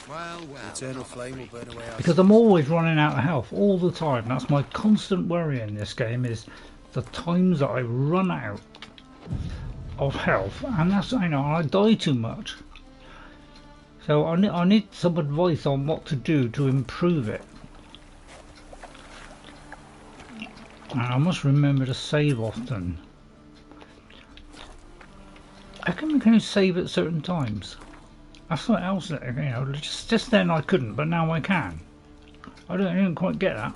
Well, eternal flame will burn away because I'm always running out of health all the time. That's my constant worry in this game, is the times that I run out of health, and that's I die too much. So I need some advice on what to do to improve it. And I must remember to save often. How come we can save at certain times? That's something else that, just then I couldn't, but now I can. I don't quite get that.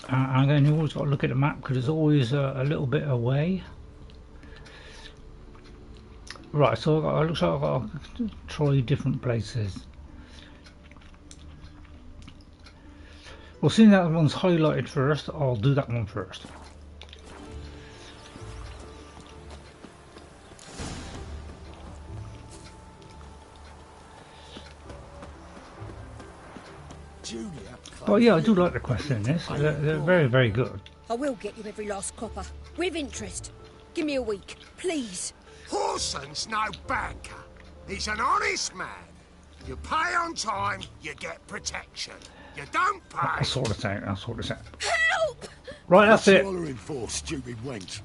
And then you always got to look at the map, because it's always a little bit away. Right, so it looks like I've got to try different places. Well, seeing that one's highlighted first, I'll do that one first. But yeah, I do like the quests in this. They're very, very good. I will get you every last copper, with interest. Give me a week, please. Dawson's no banker. He's an honest man. You pay on time, you get protection. You don't pay. I'll sort it out. I'll sort this out. Help! Right, that's it. What are you hollering for, stupid wench?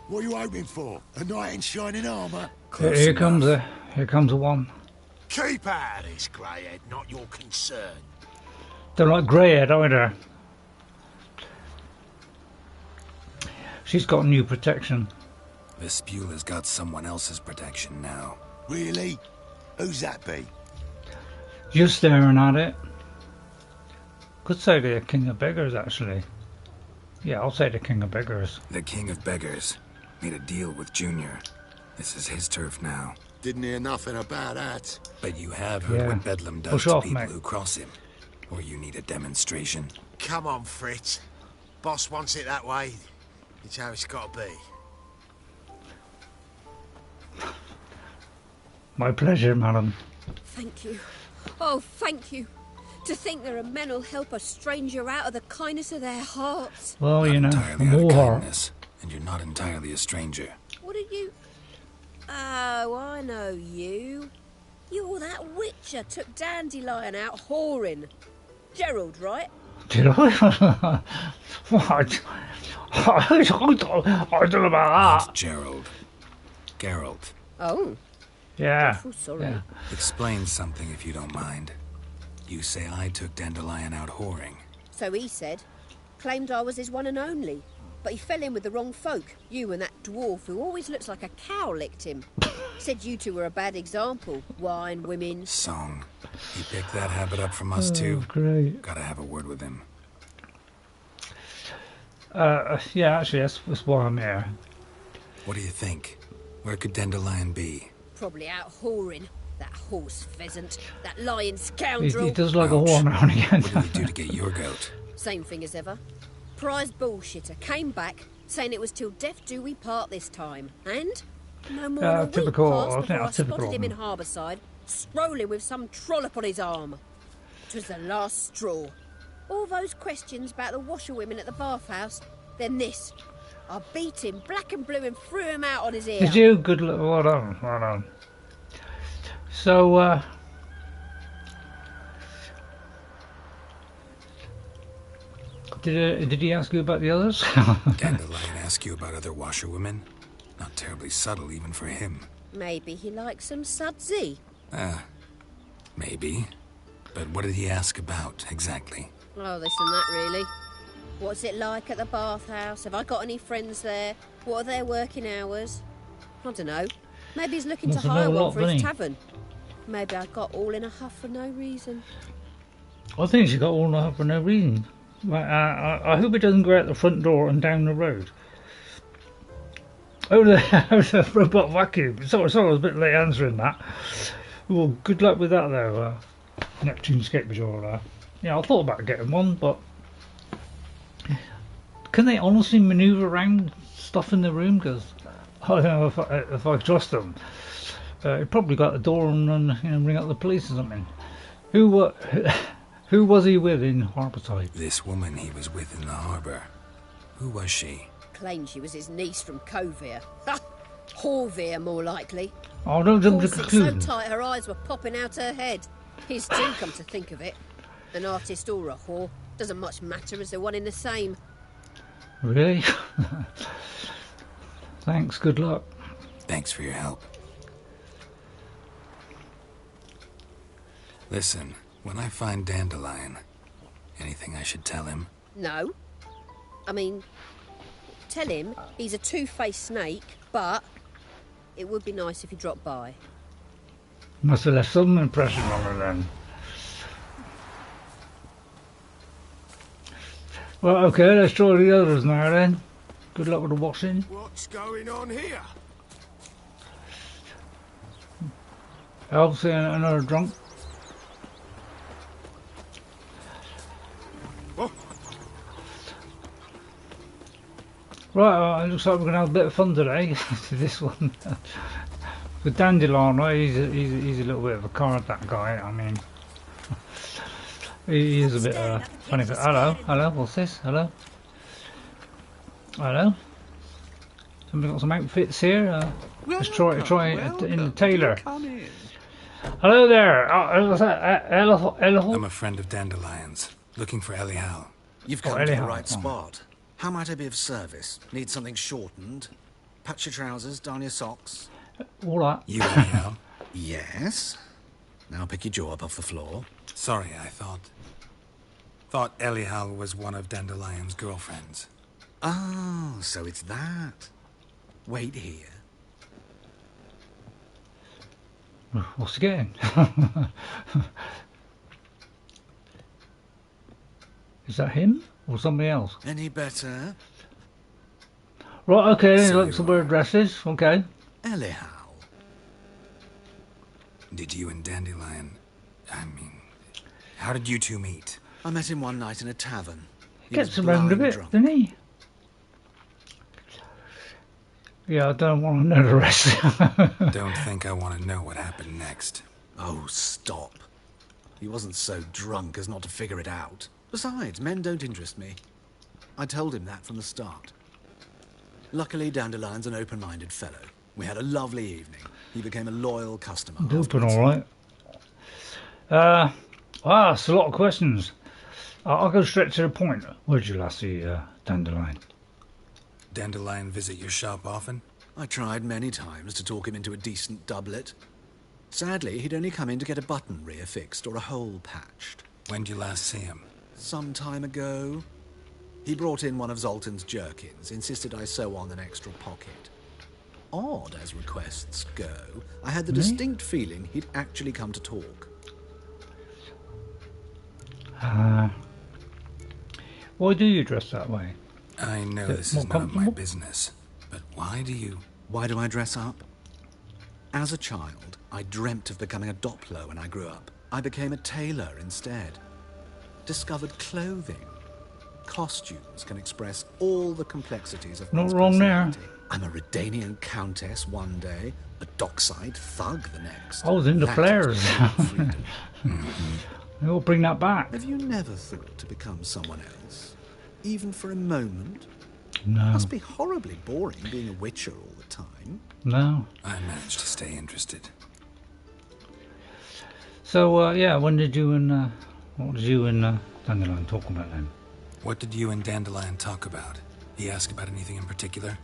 What are you hoping for? A knight in shining armour? Here comes a one. Keep out of this, greyhead. Not your concern. Don't like greyhead either. She's got new protection. Vespula's got someone else's protection now. Really? Who's that be? You're staring at it. Could say the King of Beggars, actually. Yeah, I'll say the King of Beggars. The King of Beggars made a deal with Junior. This is his turf now. Didn't hear nothing about that. But you have heard what Bedlam does to people who cross him. Or you need a demonstration. Come on, Fritz. Boss wants it that way. It's how it's got to be. My pleasure, madam. Thank you. Oh, thank you. To think there are men who'll help a stranger out of the kindness of their hearts. Well, not you know, entirely out of kindness, and you're not entirely a stranger. What are you... Oh, I know you. You're that witcher took Dandelion out whoring. Gerald, right? Did I? What? I don't know about that. That's Gerald. Geralt. Oh. Yeah. Oh, sorry. Yeah. Explain something if you don't mind. You say I took Dandelion out whoring. So he said. Claimed I was his one and only. But he fell in with the wrong folk. You and that dwarf who always looks like a cow licked him. Said you two were a bad example. Wine, women. Song. He picked that habit up from us too. Great. Gotta have a word with him. Yeah, actually, that's why I'm here. What do you think? Where could Dandelion be? Probably out whoring. That horse pheasant. That lying scoundrel. He does like a whore now and again. What did he do to get your goat? Same thing as ever. Prize bullshitter came back saying it was till death do we part this time. And no more than a week typical, passed before I typical. spotted him in Harbourside, strolling with some trollop on his arm. 'Twas the last straw. All those questions about the washerwomen at the bathhouse, then this. I beat him black and blue and threw him out on his ear. Did you? Good luck. Well done. Well done. So, did he ask you about the others? Dandelion ask you about other washerwomen? Not terribly subtle even for him. Maybe he likes some sudsy. Maybe. But what did he ask about, exactly? Oh, this and that, really. What's it like at the bathhouse? Have I got any friends there? What are their working hours? I don't know. Maybe he's looking to hire one for his tavern. Maybe I got all in a huff for no reason. I think she got all in a huff for no reason. I hope it doesn't go out the front door and down the road. Oh, the robot vacuum. Sorry, I was a bit late answering that. Well, good luck with that, though. Neptune Skate Major. Yeah, I thought about getting one, but can they honestly manoeuvre around stuff in the room? Because I don't know if I trust them. It probably got the door and ring up the police or something. Who was he with in Harbourside? This woman he was with in the harbour. Who was she? Claimed she was his niece from Covere. Ha! Horvere, more likely. Oh, don't jump to So conclusions. tight her eyes were popping out her head. His too, come to think of it. An artist or a whore. Doesn't much matter as they're one in the same. Really? Thanks, good luck. Thanks for your help. Listen, when I find Dandelion, anything I should tell him? No. I mean, tell him he's a two-faced snake, but it would be nice if he dropped by. Must have left some impression on her then. Well, okay, let's try the others now then. Good luck with the washing. What's going on here? Elsie and another drunk. Right, it looks like we're going to have a bit of fun today. This one. With Dandelion, right? He's a little bit of a card, that guy. I mean, he is a bit funny. But hello, what's this? Hello. Somebody got some outfits here. Let's try in the tailor. Hello there. Elihal? I'm a friend of Dandelion's, looking for Elihal. You've come to the right spot. How might I be of service? Need something shortened? Patch your trousers, darn your socks. All right. You, Elihal? Yes. Now pick your jaw up off the floor. Sorry, I thought Elihal was one of Dandelion's girlfriends. Oh, so it's that. Wait here. What's he getting? Is that him or somebody else? Any better? Right, okay, so looks at where dresses. Okay. Elihal. Did you and Dandelion... how did you two meet? I met him one night in a tavern. He gets around a bit, doesn't he? Yeah, I don't want to know the rest. Don't think I want to know what happened next. Oh, stop. He wasn't so drunk as not to figure it out. Besides, men don't interest me. I told him that from the start. Luckily, Dandelion's an open-minded fellow. We had a lovely evening. He became a loyal customer. Open, all right. It's a lot of questions. I'll go straight to the point. Where'd you last see Dandelion? Dandelion visit your shop often? I tried many times to talk him into a decent doublet. Sadly, he'd only come in to get a button reaffixed or a hole patched. When did you last see him? Some time ago. He brought in one of Zoltan's jerkins, insisted I sew on an extra pocket. Odd as requests go, I had the distinct feeling he'd actually come to talk. Why do you dress that way? I know this is none of my business, but why do you... Why do I dress up? As a child, I dreamt of becoming a Doppler when I grew up. I became a tailor instead. Discovered clothing. Costumes can express all the complexities of one's personality. I'm a Redanian countess one day, a dockside thug the next. I was into flares. We'll bring that back. Have you never thought to become someone else? Even for a moment? No. Must be horribly boring being a witcher all the time. No. I managed to stay interested. So, yeah, when did you and... what did you and Dandelion talk about then? What did you and Dandelion talk about? He asked about anything in particular?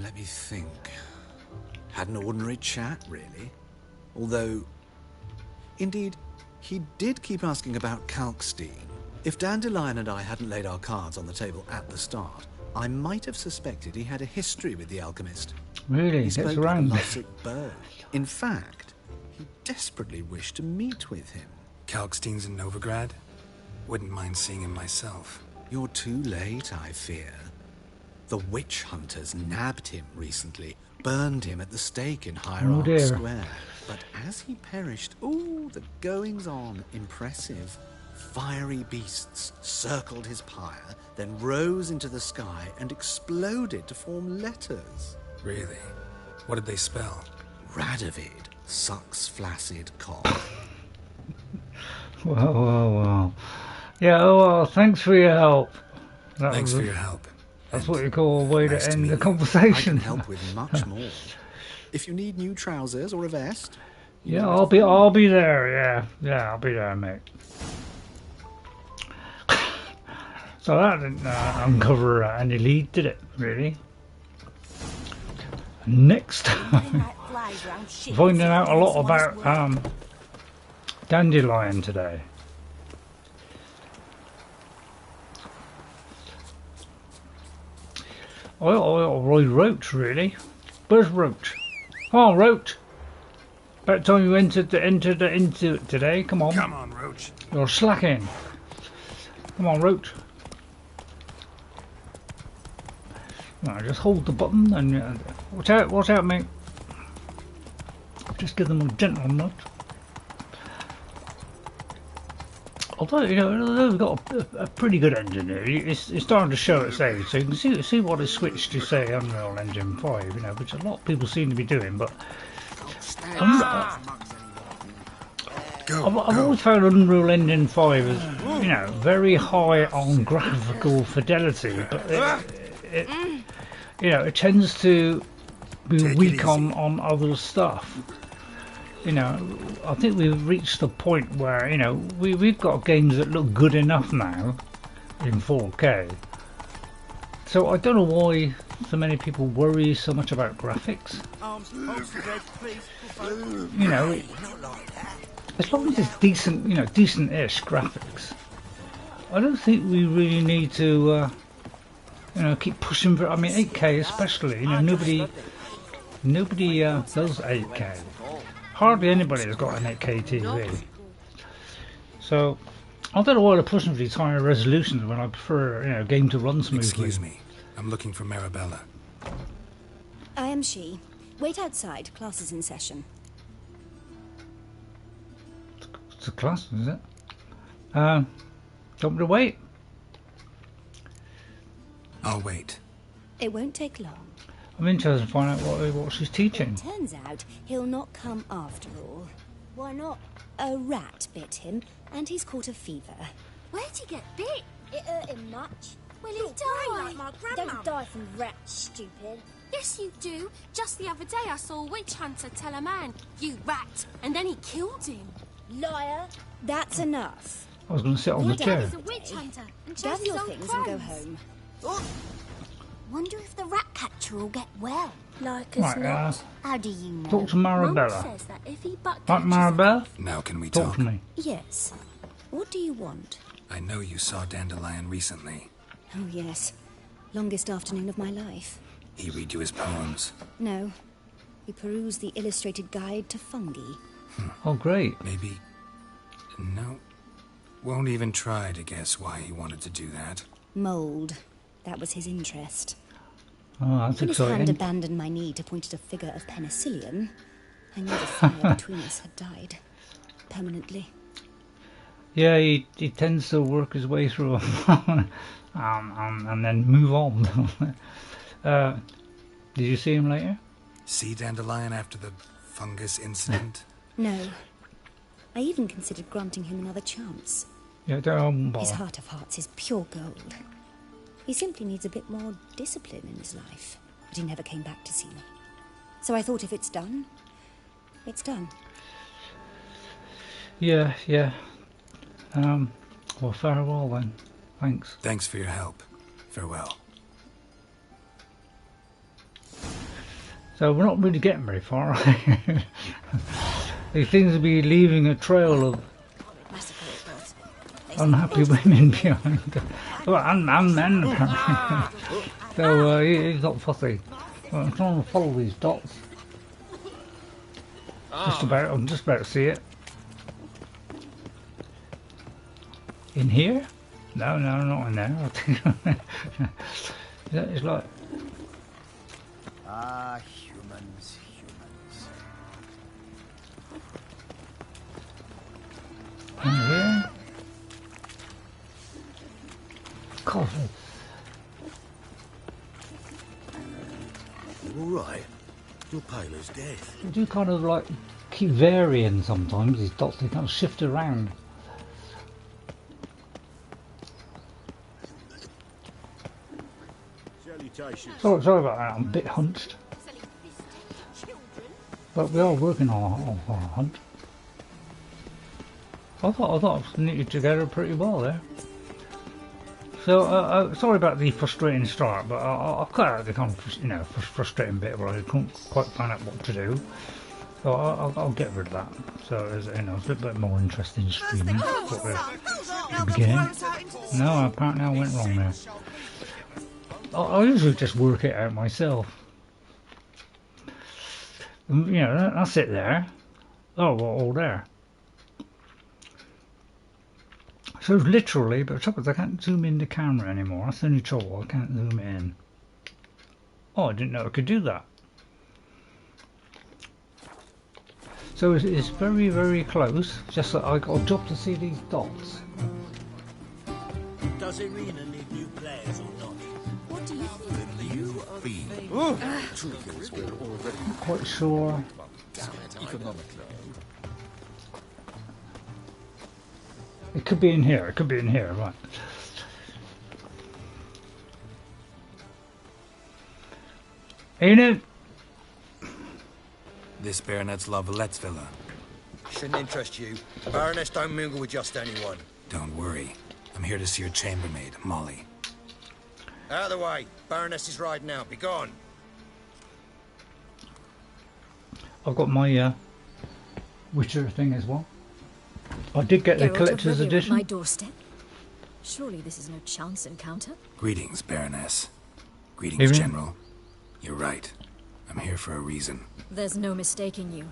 Let me think. Had an ordinary chat, really. Although, indeed, he did keep asking about Kalkstein. If Dandelion and I hadn't laid our cards on the table at the start, I might have suspected he had a history with the alchemist. Really? He spoke That's like a around. lovesick bird. In fact, he desperately wished to meet with him. Kalkstein's in Novigrad? Wouldn't mind seeing him myself. You're too late, I fear. The witch hunters nabbed him recently, burned him at the stake in Hierarch Square. But as he perished, the goings-on, impressive. Fiery beasts circled his pyre, then rose into the sky and exploded to form letters. Really? What did they spell? Radovid sucks flaccid cock. Well. Yeah, well, thanks for your help. Thanks for your help. That's what you call a way nice to to end meet the you. conversation. I can help with much more. If you need new trousers or a vest... Yeah, I'll be there, yeah, I'll be there, mate. So that didn't uncover any lead, did it, really? Next, finding out a lot about Dandelion today. I'll ride Roach, really. Where's Roach? Oh, Roach! About time you entered it today. Come on. Come on, Roach. You're slacking. Come on, Roach. Right, just hold the button and watch out, mate. Just give them a gentle nudge. Although, you know, we've got a pretty good engine here. It's starting to show its age, so you can see what is switched to, say, Unreal Engine 5, you know, which a lot of people seem to be doing, but I've always found Unreal Engine 5 as, you know, very high on graphical fidelity, but it you know, it tends to we're weak on other stuff. You know, I think we've reached the point where, you know, we've got games that look good enough now in 4K. So I don't know why so many people worry so much about graphics. You know, as long as it's decent, you know, decent-ish graphics, I don't think we really need to, you know, keep pushing for. I mean, 8K especially. You know, nobody does 8K. Hardly anybody has got an 8K TV. So I don't know why they're pushing for these higher resolutions when I prefer, you know, a game to run smoothly. Excuse me, I'm looking for Marabella. I am she. Wait outside. Class is in session. It's a class, is it? Don't want me to wait? I'll wait. It won't take long. I'm interested to find out what she's teaching. It turns out he'll not come after all. Why not? A rat bit him, and he's caught a fever. Where'd he get bit? It hurt him much. Well, he died. Like my grandma. Don't die from rats, stupid. Yes, you do. Just the other day I saw a witch hunter tell a man, "You rat," and then he killed him. Liar. That's enough. I was going to sit on the chair. He's a witch hunter and Gather chases your old things and go crows. home. Wonder if the rat catcher will get well. Like as Right, not. How do you know? Talk to Mum Marabella. says that if he butt Right, catches Marabella? Now can we Talk talk? to me. Yes. What do you want? I know you saw Dandelion recently. Oh, yes. Longest afternoon of my life. He read you his poems. No. We perused the illustrated guide to fungi. Oh, great. Maybe... No. Won't even try to guess why he wanted to do that. Mould. That was his interest. Oh, that's When his hand exciting. abandoned my knee to point at a figure of penicillium, I knew the fire between us had died. Permanently. Yeah, he tends to work his way through and then move on. Did you see him later? See Dandelion after the fungus incident? No. I even considered granting him another chance. Yeah, don't His bother. heart of hearts is pure gold. He simply needs a bit more discipline in his life. But he never came back to see me. So I thought if it's done, it's done. Yeah. Well, farewell then. Thanks. Thanks for your help. Farewell. So we're not really getting very far. He seems to be leaving a trail of unhappy women behind. Well, and men apparently. So he's not fussy. Well, I'm trying to follow these dots. I'm just about to see it. In here? No, not in there. I think it's like. Ah, humans. In here? Coffee. You all right? You're pale as death. They do kind of like keep varying sometimes, these dots, they kind of shift around. Sorry about that, I'm a bit hunched. But we are working on our hunt. I thought I was knitted together pretty well there. So, sorry about the frustrating start, but I've cut out the kind of, frustrating bit where I couldn't quite find out what to do. So I'll get rid of that. So, it's a little bit more interesting streaming at the beginning. No, apparently I went wrong there. I usually just work it out myself. That's it there. Oh, well, all there. So literally, but the trouble is I can't zoom in the camera anymore. That's the only trouble, I can't zoom it in. Oh, I didn't know I could do that. So it's very, very close, just that I got a job to see these dots. Does Irina need new players or not? What do you think? You are Not quite sure. It could be in here, right. Ain't it? This baronet's La Valette's villa. Shouldn't interest you. Baroness don't mingle with just anyone. Don't worry. I'm here to see your chambermaid, Molly. Out of the way. Baroness is riding out. Be gone. I've got my Witcher thing as well. I did get the collector's edition. My doorstep. Surely this is no chance encounter. Greetings, Baroness. Greetings, General. You're right. I'm here for a reason. There's no mistaking you.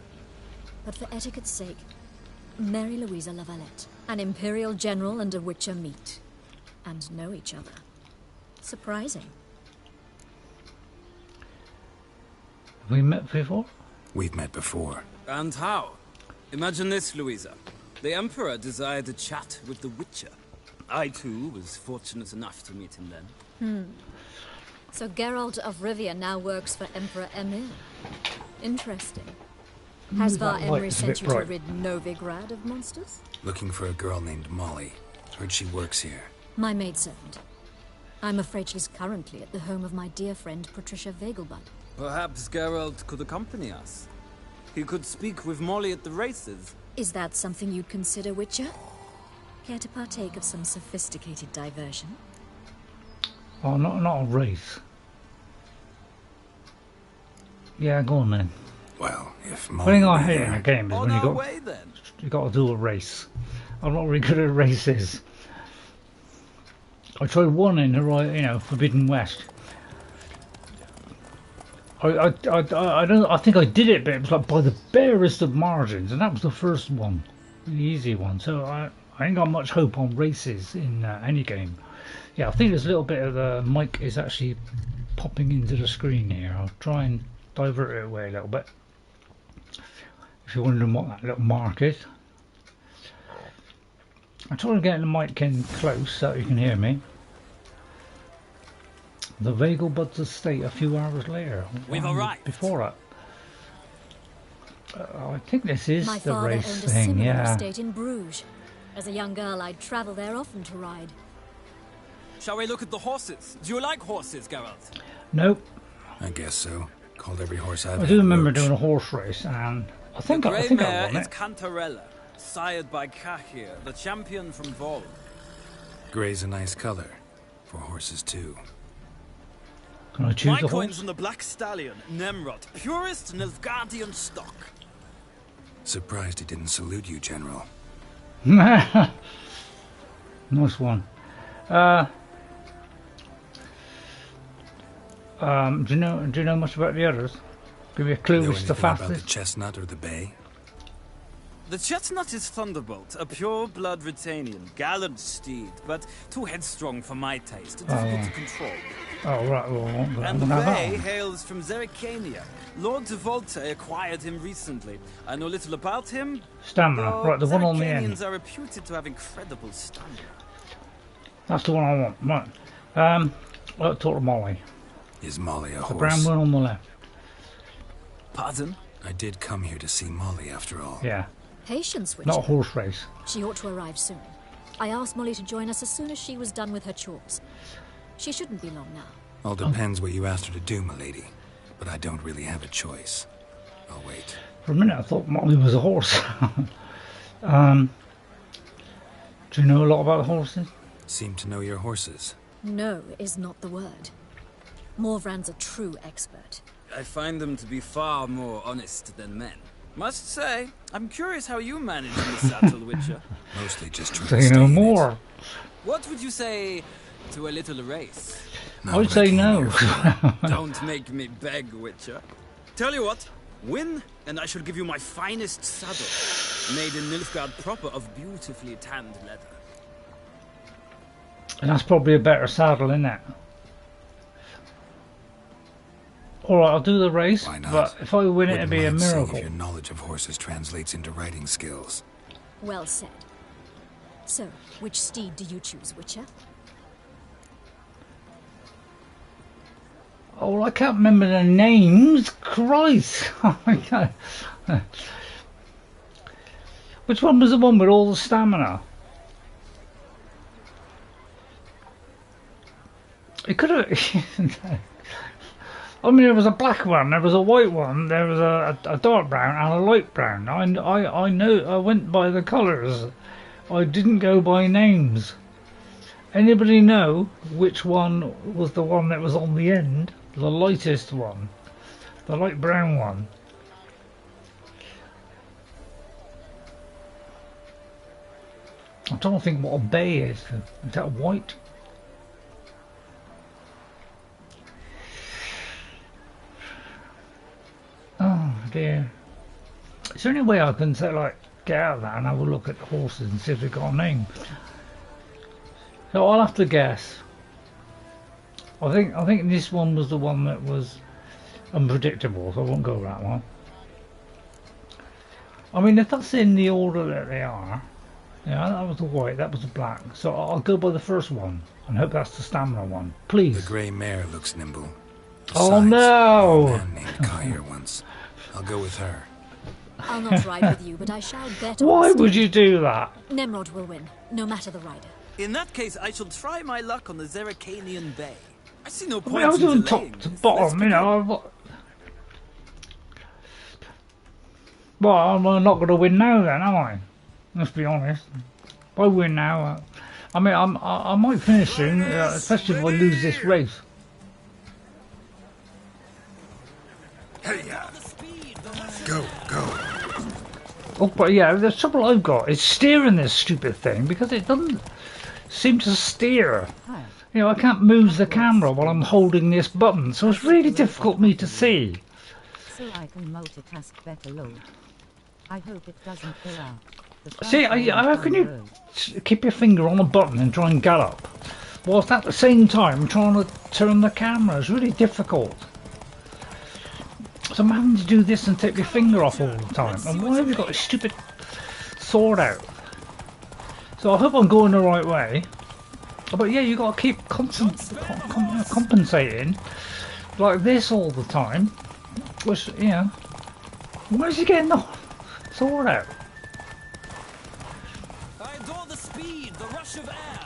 But for etiquette's sake, Mary Louisa La Valette, an Imperial General and a Witcher meet. And know each other. Surprising. Have we met before? We've met before. And how? Imagine this, Louisa. The Emperor desired a chat with the Witcher. I, too, was fortunate enough to meet him then. So Geralt of Rivia now works for Emperor Emil. Interesting. Has Var Emry sent you to rid Novigrad of monsters? Looking for a girl named Molly. Heard she works here. My maidservant. I'm afraid she's currently at the home of my dear friend Patricia Vegelbud. Perhaps Geralt could accompany us. He could speak with Molly at the races. Is that something you'd consider, Witcher? Care to partake of some sophisticated diversion? Oh, not a race. Yeah, go on then. Well, if Molly... The thing I hate in a game is when you got to do a race. I'm not really good at races. I tried one in the Forbidden West. I think I did it, but it was like by the barest of margins, and that was the first one, the easy one. So I ain't got much hope on races in any game. Yeah, I think there's a little bit of the mic is actually popping into the screen here. I'll try and divert it away a little bit. If you're wondering what that little mark is, I'm trying to get the mic in close so you can hear me. The Vegelbud's estate a few hours later. We've arrived. Before that. I think this is my the race owned a thing, similar yeah. estate in Bruges. As a young girl, I'd travel there often to ride. Shall we look at the horses? Do you like horses, Geralt? Nope. I guess so. Called every horse I've I do remember doing a horse race, and I think I won is it. Cantarella, sired by Kahir, the champion from Vol. Grey's a nice color. For horses, too. Can I choose My the coin's horse? on the Black Stallion, Nemrod, purest Nilfgaardian stock. Surprised he didn't salute you, General. Nice one. Do you know much about the others? Give me a clue which the fastest. About the chestnut or the bay? The chestnut is Thunderbolt, a pure-blood Britannian, gallant steed, but too headstrong for my taste, difficult to control. Oh, right, well, and the bay hails from Zericania. Lord de Volte acquired him recently. I know little about him. Stamina, right, the one on the end. Zericanians are reputed to have incredible stamina. That's the one I want, right. I'll talk to Molly. Is Molly a horse? The brown one on the left. Pardon? I did come here to see Molly, after all. Yeah. Patience, Witcher. Not a horse race. She ought to arrive soon. I asked Molly to join us as soon as she was done with her chores. She shouldn't be long now. All depends what you asked her to do, milady. But I don't really have a choice. I'll wait. For a minute I thought Molly was a horse. Do you know a lot about horses? Seem to know your horses. No is not the word. Morvran's a true expert. I find them to be far more honest than men. Must say, I'm curious how you manage in the saddle, Witcher. Mostly just trying Say to stay no in more. it. What would you say to a little race? I would say no. Don't make me beg, Witcher. Tell you what, win, and I shall give you my finest saddle, made in Nilfgaard proper of beautifully tanned leather. And that's probably a better saddle, isn't it? Alright, I'll do the race, but if I win it'd be a miracle. If your knowledge of horses translates into riding skills. Well said. So, which steed do you choose, Witcher? Oh, I can't remember the names. Christ! Which one was the one with all the stamina? It could have... I mean, there was a black one, there was a white one, there was a dark brown and a light brown. I know, I went by the colours. I didn't go by names. Anybody know which one was the one that was on the end? The lightest one. The light brown one. I'm trying to think what a bay is. Is that white? Oh dear. Is there any way I can say, like, get out of that and have a look at the horses and see if they've got a name? So I'll have to guess. I think this one was the one that was unpredictable, so I won't go with that one. I mean, if that's in the order that they are, yeah, that was the white, that was the black. So I'll go by the first one and hope that's the stamina one. Please. The grey mare looks nimble. Oh no! A man named Kyre once. I'll go with her. I'll not ride with you, but I shall bet. Why would you do that? Nemrod will win, no matter the rider. In that case, I shall try my luck on the Zeracanian Bay. I see no I point mean, I was in doing delaying top to this. bottom, you know. Well, I'm not going to win now then, am I? Let's be honest. If I win now, I mean, I might finish soon, especially if I lose this race. Go. Oh, but yeah, the trouble I've got is steering this stupid thing because it doesn't seem to steer. You know, I can't move the camera while I'm holding this button, so it's really difficult for me to see. So I can multitask better, Lord. I hope it doesn't go out. See, how can you keep your finger on a button and try and gallop, whilst at the same time trying to turn the camera? It's really difficult. So I'm having to do this and take my finger off all the time. And why have you got a stupid sword out? So I hope I'm going the right way. But yeah, you got to keep compensating like this all the time. Which, you know, why is he getting the sword out? I adore the speed, the rush of air.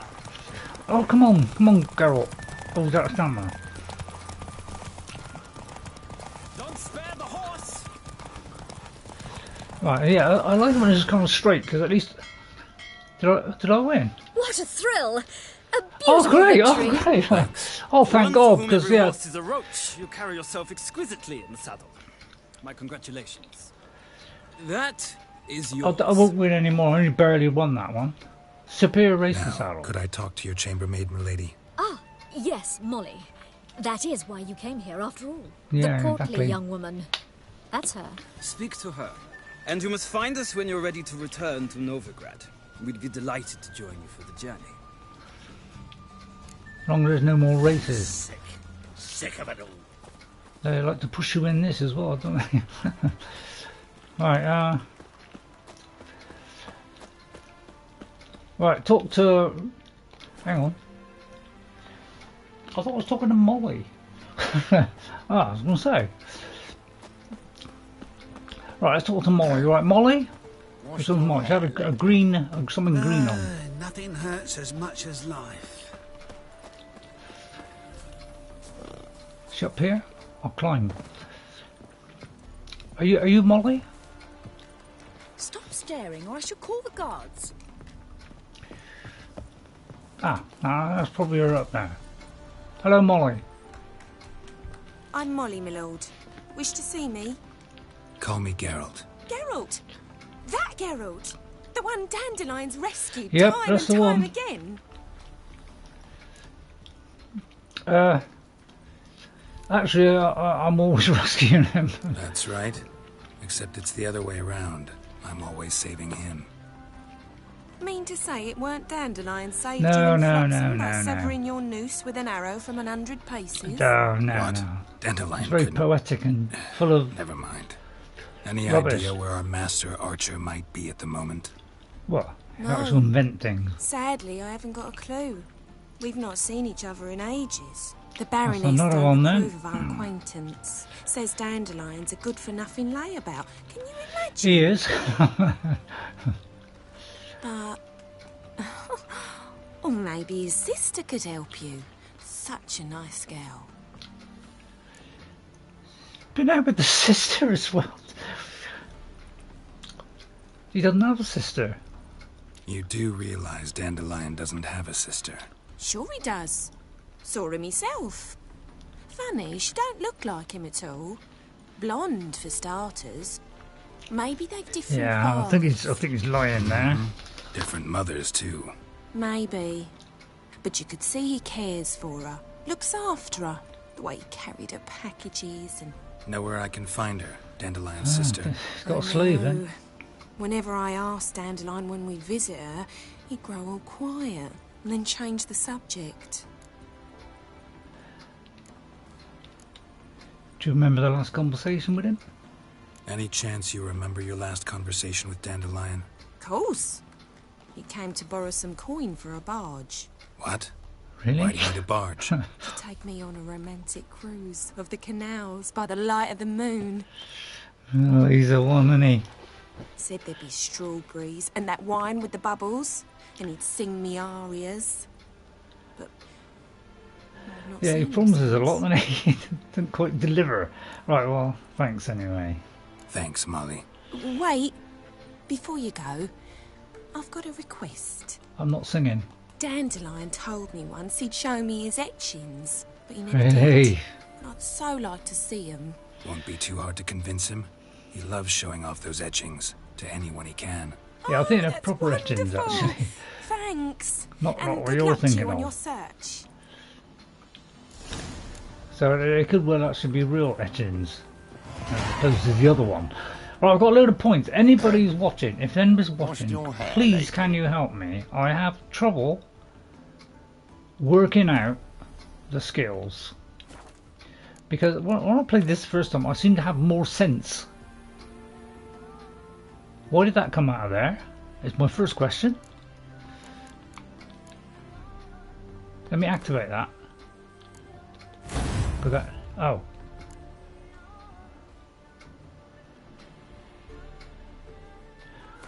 Oh, come on, Geralt. Oh, he's out of stamina. Don't spare the horse. Right, yeah, I like it when it's kind of straight because at least did I win? What a thrill! A Oh beautiful great! victory. Oh great! Oh thank God, because yeah. Horse is a roach. You carry yourself exquisitely in the saddle. My congratulations. That is yours. I won't win anymore. I only barely won that one. Superior racing Now, saddle. could I talk to your chambermaid, milady? Ah, yes, Molly. That is why you came here after all. Yeah, the portly exactly. young woman. That's her. Speak to her. And you must find us when you're ready to return to Novigrad. We'd be delighted to join you for the journey. As long as there's no more races. Sick of it all. They like to push you in this as well, don't they? Right, right, talk to... Hang on. I thought I was talking to Molly. I was going to say. Right, let's talk to Molly. Right, Molly? What's on Molly? She had a green, something green on. Nothing hurts as much as life. Is she up here? I'll climb. Are you Molly? Stop staring or I shall call the guards. Ah, that's probably her up there. Hello, Molly. I'm Molly, my lord. Wish to see me? Call me Geralt. Geralt! That Geralt! The one Dandelion's rescued Yep, time that's and the time one. again. Actually, I'm always rescuing him. That's right. Except it's the other way around. I'm always saving him. Mean to say it weren't Dandelion saved No, you in no, Flotsam no, by no, severing your noose with an arrow from 100 paces? No. Dandelion It's very couldn't. poetic and full of... Never mind. Any rubbish. idea where our master archer might be at the moment? What? You No. got to invent things. Sadly, I haven't got a clue. We've not seen each other in ages. The Baroness another don't one then. approve of our acquaintance. Says Dandelion's a good-for-nothing layabout. Can you imagine? He is. But... or maybe his sister could help you. Such a nice girl. been out with the sister as well. He doesn't have a sister. You do realize Dandelion doesn't have a sister? Sure he does. Saw him myself. Funny, she don't look like him at all. Blonde, for starters. Maybe they've different Yeah, I think he's lying there. Different mothers, too. Maybe. But you could see he cares for her. Looks after her. The way he carried her packages and... Know where I can find her, Dandelion's sister? He's got a sleeve, then. Whenever I asked Dandelion when we visit her, he'd grow all quiet and then change the subject. Do you remember the last conversation with him? Any chance you remember your last conversation with Dandelion? Of course. He came to borrow some coin for a barge. What? Really? Why do you need a barge? To take me on a romantic cruise of the canals by the light of the moon. Oh, he's the one, isn't he? Said there'd be strawberries and that wine with the bubbles, and he'd sing me arias. But yeah, he promises a lot, and he doesn't quite deliver. Right, well, thanks anyway. Thanks, Molly. Wait, before you go, I've got a request. I'm not singing. Dandelion told me once he'd show me his etchings, but he never Really? did. I'd so like to see them. Won't be too hard to convince him. He loves showing off those etchings to anyone he can. Yeah, I think they're proper etchings, actually. Thanks. Not and what good you're luck to thinking you on of. your search. So it could well actually be real etchings, as opposed to the other one. Right, I've got a load of points. Anybody who's watching, if anybody's watching, please can you help me? I have trouble working out the skills. Because when I played this first time, I seem to have more sense. Why did that come out of there? Is my first question. Let me activate that. Oh.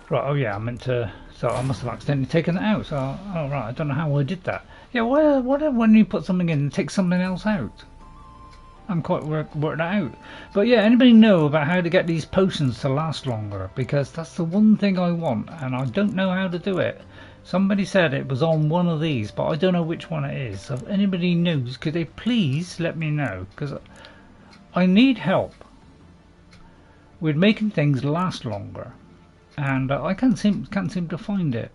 Right, oh yeah, I meant to... So I must have accidentally taken it out. So, oh right, I don't know how I did that. Yeah, what when you put something in and take something else out? I'm quite worked that out. But yeah, anybody know about how to get these potions to last longer? Because that's the one thing I want, and I don't know how to do it. Somebody said it was on one of these, but I don't know which one it is. So if anybody knows, could they please let me know? Because I need help with making things last longer, and I can't seem to find it.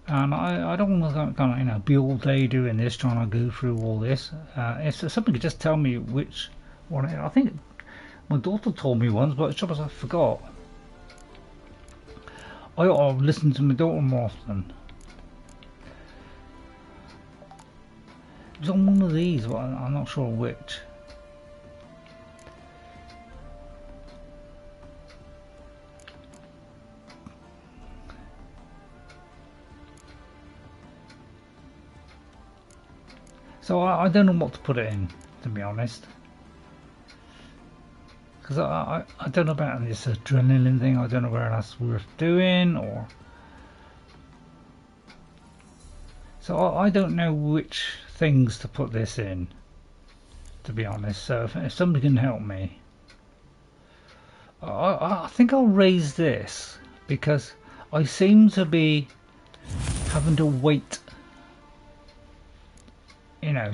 And I don't want to kind of be all day doing this, trying to go through all this. If somebody could just tell me which one. I think my daughter told me once, but the trouble is I forgot. I ought to listen to my daughter more often. It was on one of these, but I'm not sure which. So I don't know what to put it in, to be honest. Because I don't know about this adrenaline thing. I don't know whether that's worth doing or... So I don't know which things to put this in, to be honest. So if somebody can help me. I think I'll raise this because I seem to be having to wait, you know,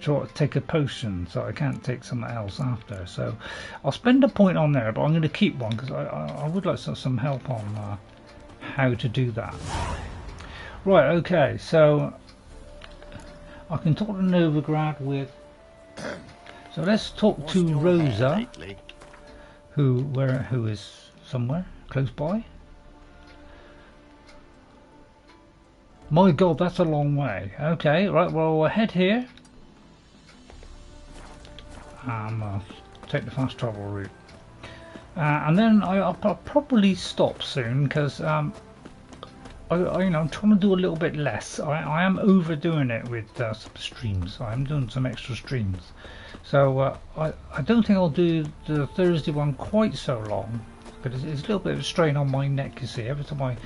to take a potion, so I can't take something else after. So I'll spend a point on there, but I'm going to keep one because I would like some help on how to do that. Right, okay, so I can talk to Novigrad with... So let's talk to Rosa, who is somewhere close by. My God, that's a long way. Okay, right, well, we'll head here. Take the fast travel route. And then I'll probably stop soon because I'm trying to do a little bit less. I am overdoing it with some streams. I'm doing some extra streams. So I don't think I'll do the Thursday one quite so long. But it's a little bit of a strain on my neck, you see. Every time I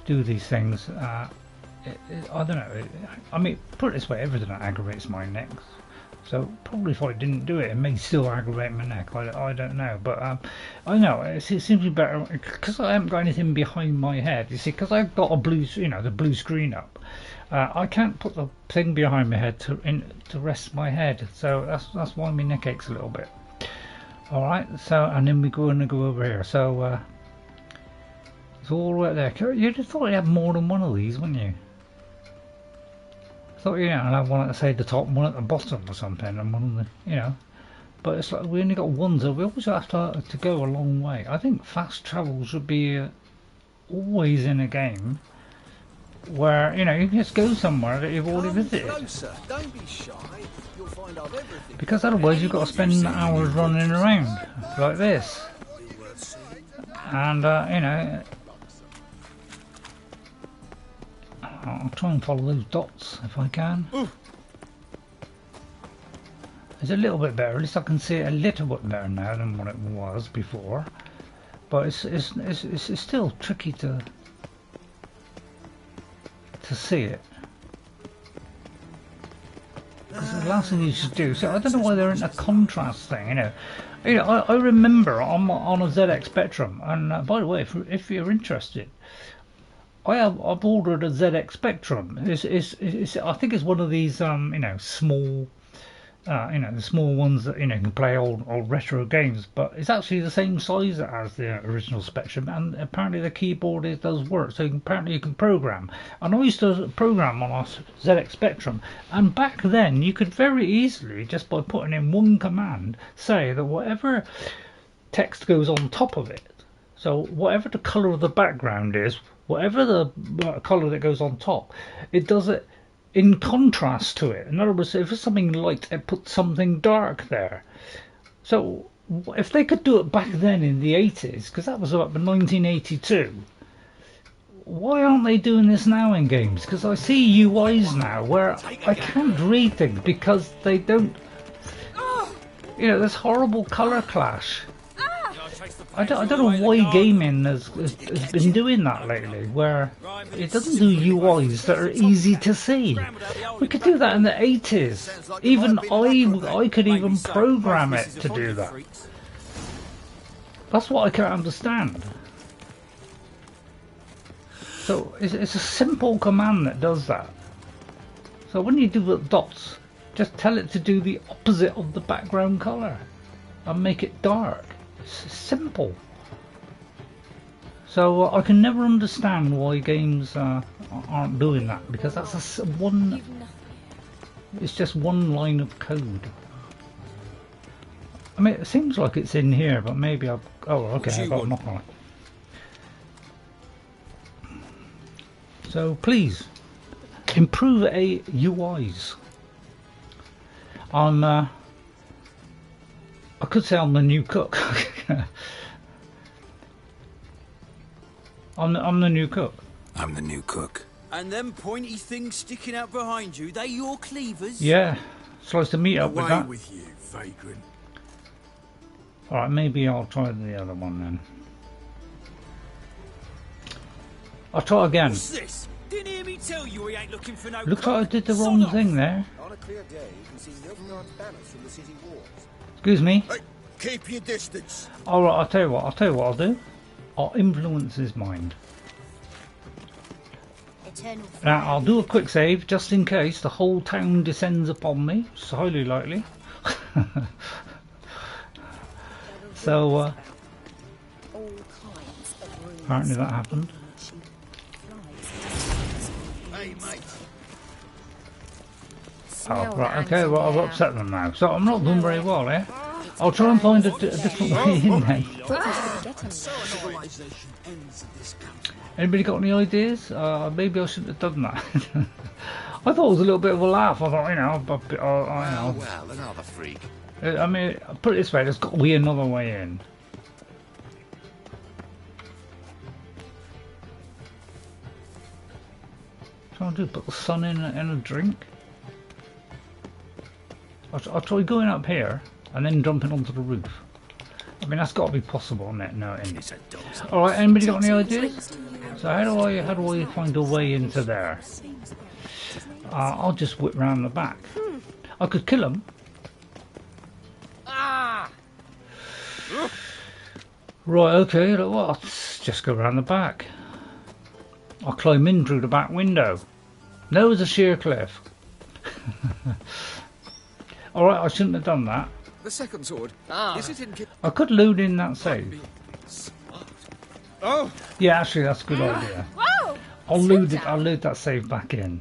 do these things... I don't know. I mean, put it this way: everything aggravates my neck. So probably if I didn't do it, it may still aggravate my neck. I don't know, but I know it seems to be better because I haven't got anything behind my head. You see, because I've got a blue, the blue screen up. I can't put the thing behind my head to rest my head, so that's why my neck aches a little bit. All right, so and then we go over here. So it's all right there. You'd have thought you had more than one of these, wouldn't you? I thought I'd have one at the top, one at the bottom or something, and one of the, But it's like we only got one, so we always have to go a long way. I think fast travel should be always in a game where you can just go somewhere that you've already visited. Closer. Don't be shy. You'll find out everything. Because otherwise you've got to spend hours running around like this, and I'll try and follow those dots if I can. It's a little bit better. At least I can see it a little bit better now than what it was before. But it's still tricky to see it. Because the last thing you should do. So I don't know why they're in a contrast thing. I remember on a ZX Spectrum, and by the way, if you're interested, I've ordered a ZX Spectrum. I think it's one of these small, the small ones that can play old retro games. But it's actually the same size as the original Spectrum, and apparently the keyboard does work. So apparently you can program. And I used to program on a ZX Spectrum, and back then you could very easily, just by putting in one command, say that whatever text goes on top of it. So whatever the colour of the background is. Whatever the colour that goes on top, it does it in contrast to it. In other words, if it's something light, it puts something dark there. So if they could do it back then in the 80s, because that was about 1982, why aren't they doing this now in games? Because I see UIs now where I can't read things because they don't... there's horrible colour clash. I don't know why gaming has been doing that lately, where it doesn't do UIs that are easy to see. We could do that in the 80s. Even I could even program it to do that. That's what I can't understand. So it's a simple command that does that. So when you do the dots, just tell it to do the opposite of the background colour and make it dark. It's simple. So I can never understand why games aren't doing that, because that's it's just one line of code. I mean, it seems like it's in here, but maybe I've... Oh, okay, I've got a knock on it. So please, improve UIs. I could say I'm the new cook. I'm the new cook. I'm the new cook. And them pointy things sticking out behind you, they your cleavers? Yeah, supposed to meet up with that. with you, vagrant. Alright, maybe I'll try the other one then. I'll try again. What's this? Didn't hear me tell you we ain't looking for no Looks cook. like I did the wrong thing there. On a clear day, you can see Novigrad banners from the city walls. Excuse me. Hey, keep your distance. Alright, I'll tell you what I'll do. I'll influence his mind. Now I'll do a quick save just in case the whole town descends upon me. It's highly likely. So apparently that happened. Hey, mate. Oh, right, okay, well I've upset them now. So I'm not doing very well, eh? I'll try and find a different way in then. Anybody got any ideas? Maybe I shouldn't have done that. I thought it was a little bit of a laugh. I thought, Well, another freak. I mean, put it this way, there's got to be another way in. Trying to put the sun in a drink. I'll try going up here and then jumping onto the roof. I mean, that's got to be possible, isn't it? No, it ain't. Alright, anybody got any ideas? So how do I find a way into there? I'll just whip round the back. I could kill him, Right, okay, well, let's just go around the back. I'll climb in through the back window. No, it's a sheer cliff. Alright, I shouldn't have done that. The second sword. Is it in... I could load in that save. Oh! Yeah, actually, that's a good idea. Whoa! I'll load that save back in.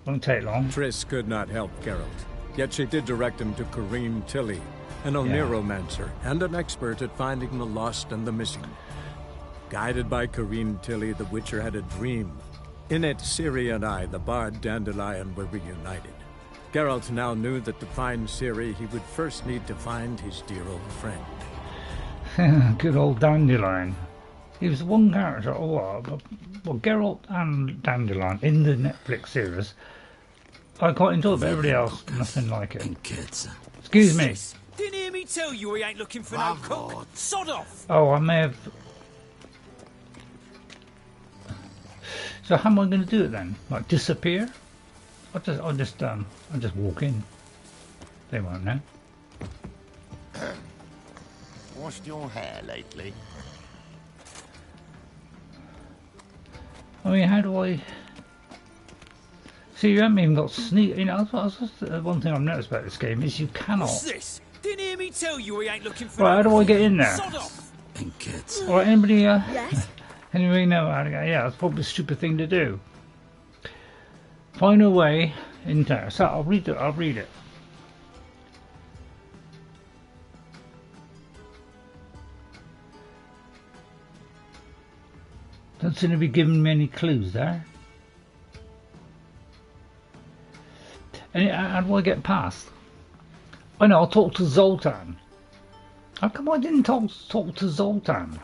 Won't take long. Triss could not help Geralt, yet she did direct him to Corinne Tilly, an oneromancer and an expert at finding the lost and the missing. Guided by Corinne Tilly, the Witcher had a dream. In it, Ciri and I, the bard Dandelion, were reunited. Geralt now knew that to find Ciri, he would first need to find his dear old friend. Good old Dandelion. He was one character. Well, Geralt and Dandelion in the Netflix series. I quite enjoyed it, but everybody else, nothing like it. Excuse me. Didn't hear me tell you we ain't looking for no cook. Sod off! Oh, I may have... So how am I going to do it then? Like disappear? I'll just walk in. They won't know. Washed your hair lately? I mean, how do I... See, you haven't even got sneak... You know, one thing I've noticed about this game is you cannot... What's this? Didn't hear me tell you we ain't looking for... Right, how do I get in there? Sod off! Alright, anybody... Yes? Anybody know how to get... Yeah, that's probably a stupid thing to do. Find a way in there. So, I'll read it. Don't seem to be giving me any clues there. And how do I get past? I know, I'll talk to Zoltan. How come I didn't talk to Zoltan?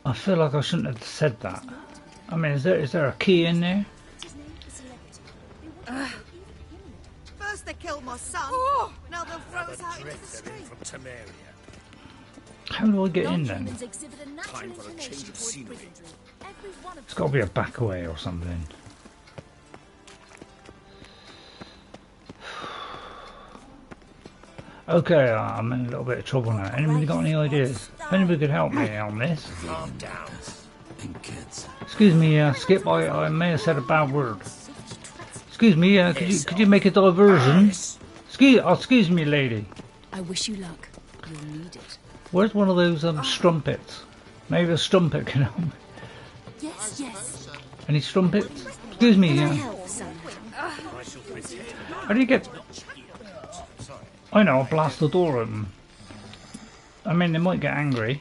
I feel like I shouldn't have said that. I mean, is there a key in there? First they killed my son, now they'll throw us out into the street. From Temeria. How do I get in then? Time for a change of scenery. It's got to be a back way or something. Okay, I'm in a little bit of trouble now. Anybody got any ideas? If anybody could help me on this. Calm down. Excuse me, Skip, I may have said a bad word. Excuse me, could you make a diversion? Excuse me, lady. I wish you luck. You'll need it. Where's one of those strumpets? Maybe a strumpet can help me. Yes, yes. Any strumpets? Excuse me, How do you get... I know, I'll blast the door open. I mean, they might get angry.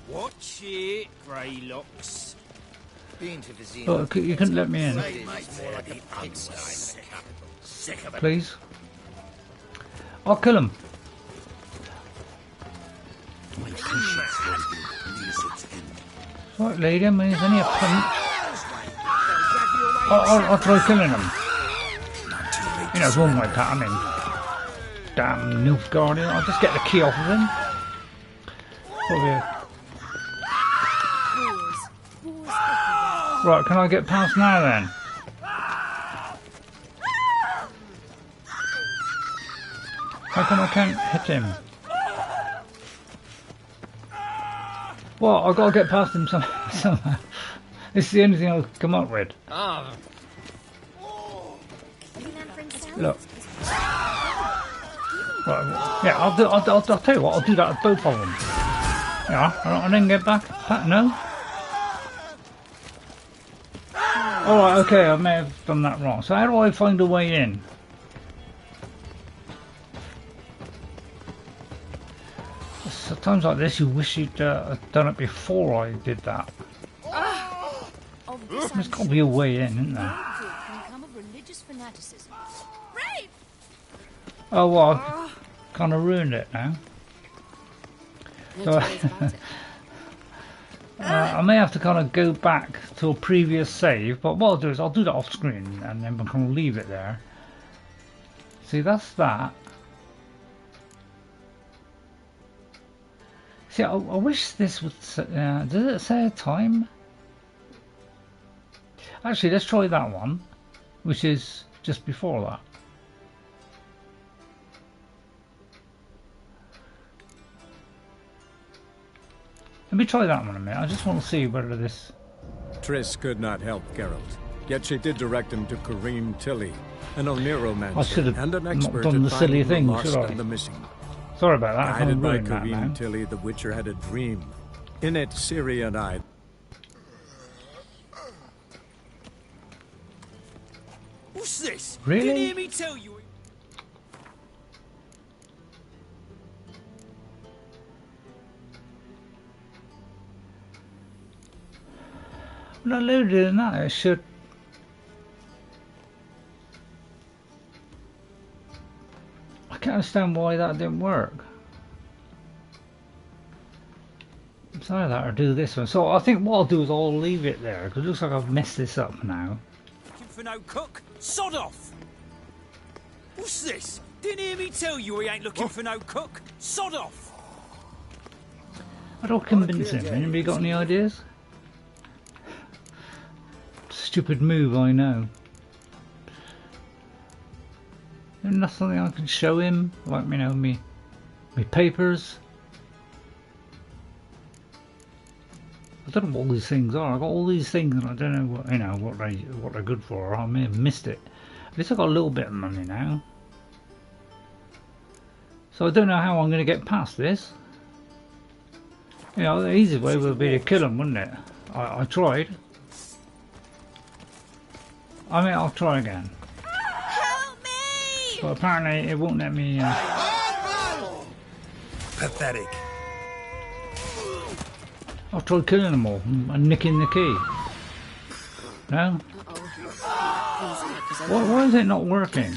Watch it, Greylocks. Oh, you couldn't let me in. Please? I'll kill him. Right, lady, I mean, there's only a punch. I'll try killing him. You know, it's one like that, I mean. Damn Nilfgaardian, I'll just get the key off of him. Right, can I get past now then? How come I can't hit him? Well, I've got to get past him somehow. This is the only thing I'll come up with. Look. Right, yeah, I'll tell you what, I'll do that with both of them. Yeah, I didn't get back. No? Alright, okay, I may have done that wrong. So how do I find a way in? So times like this you wish you'd done it before I did that. There's got to be a way in, isn't there? Oh well, I've kind of ruined it now. So, I may have to kind of go back to a previous save, but what I'll do is I'll do that off screen and then I'm going to leave it there. See, that's that. See, I wish this would... does it say a time? Actually, let's try that one, which is just before that. Let me try that one a minute. I just want to see whether this... Triss could not help Geralt, yet she did direct him to Corinne Tilly, an Oneromancer and an expert done the at silly finding the thing, lost should I? and the missing. Sorry about that. Guided by that now. Corinne Tilly, the Witcher had a dream. In it, Ciri and I... What's this? Really? Didn't hear me tell you. When I loaded it in that, it should... I can't understand why that didn't work. It's either that or do this one. So I think what I'll do is I'll leave it there, because it looks like I've messed this up now. Looking for no cook? Sod off! What's this? Didn't hear me tell you he ain't looking for no cook? Sod off! I don't convince him. Anybody got any ideas? Stupid move, I know. There's nothing I can show him, like, you know, me papers. I don't know what all these things are. I got all these things, and I don't know what, you know, what they're good for. I may have missed it. At least I got a little bit of money now, so I don't know how I'm going to get past this. You know, the easy way would be to kill him, wouldn't it? I tried. I mean, I'll try again. Help me! But apparently it won't let me... Pathetic. I'll try killing them all and nicking the key. No? Why is it not working?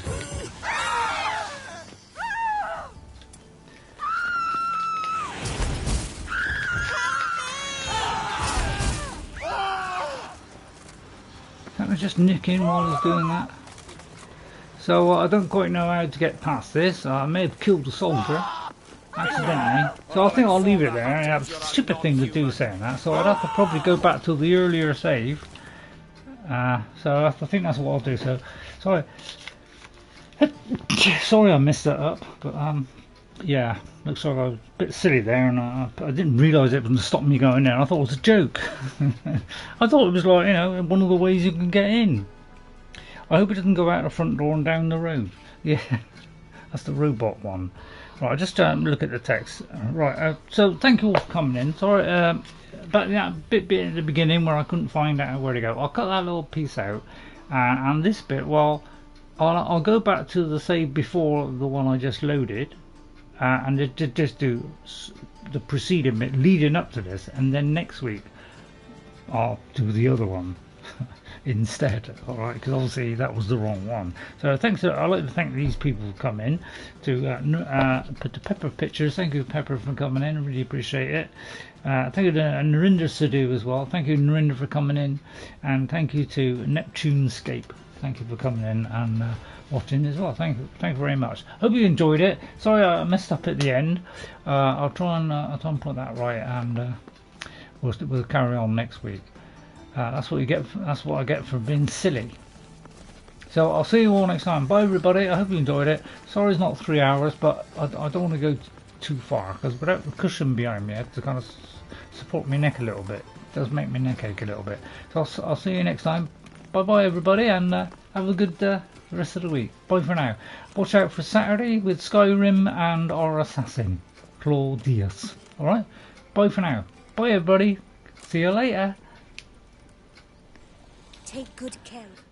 Can't I just nick in while he's doing that? So I don't quite know how to get past this. I may have killed a soldier accidentally. So I think I'll leave it there. It's a stupid thing to do saying that. So I'd have to probably go back to the earlier save. So I think that's what I'll do. So sorry. Sorry I messed that up. But yeah, looks like I was a bit silly there, and I didn't realise it was going to stop me going there. I thought it was a joke. I thought it was like, you know, one of the ways you can get in. I hope it doesn't go out the front door and down the road. Yeah, that's the robot one. Right, just look at the text. Right, so thank you all for coming in. Sorry about that bit at the beginning where I couldn't find out where to go. I'll cut that little piece out, and this bit, well, I'll go back to the save before the one I just loaded, and just do the preceding bit leading up to this, and then next week I'll do the other one instead. Alright, because obviously that was the wrong one. So thanks. I'd like to thank these people who come in to put the Pepper pictures. Thank you, Pepper, for coming in. Really appreciate it. Thank you to Narinder Sidhu as well. Thank you, Narinder, for coming in, and thank you to Neptunescape. Thank you for coming in and watching as well. Thank you very much. Hope you enjoyed it. Sorry I messed up at the end. I'll try and put that right, and we'll carry on next week. That's what you get. That's what I get for being silly. So I'll see you all next time. Bye, everybody. I hope you enjoyed it. Sorry it's not 3 hours, but I don't want to go too far, because without the cushion behind me, I have to kind of support my neck a little bit. It does make my neck ache a little bit. So I'll see you next time. Bye bye, everybody, and have a good rest of the week. Bye for now. Watch out for Saturday with Skyrim and our assassin, Claudius. Alright? Bye for now. Bye, everybody. See you later. Take good care of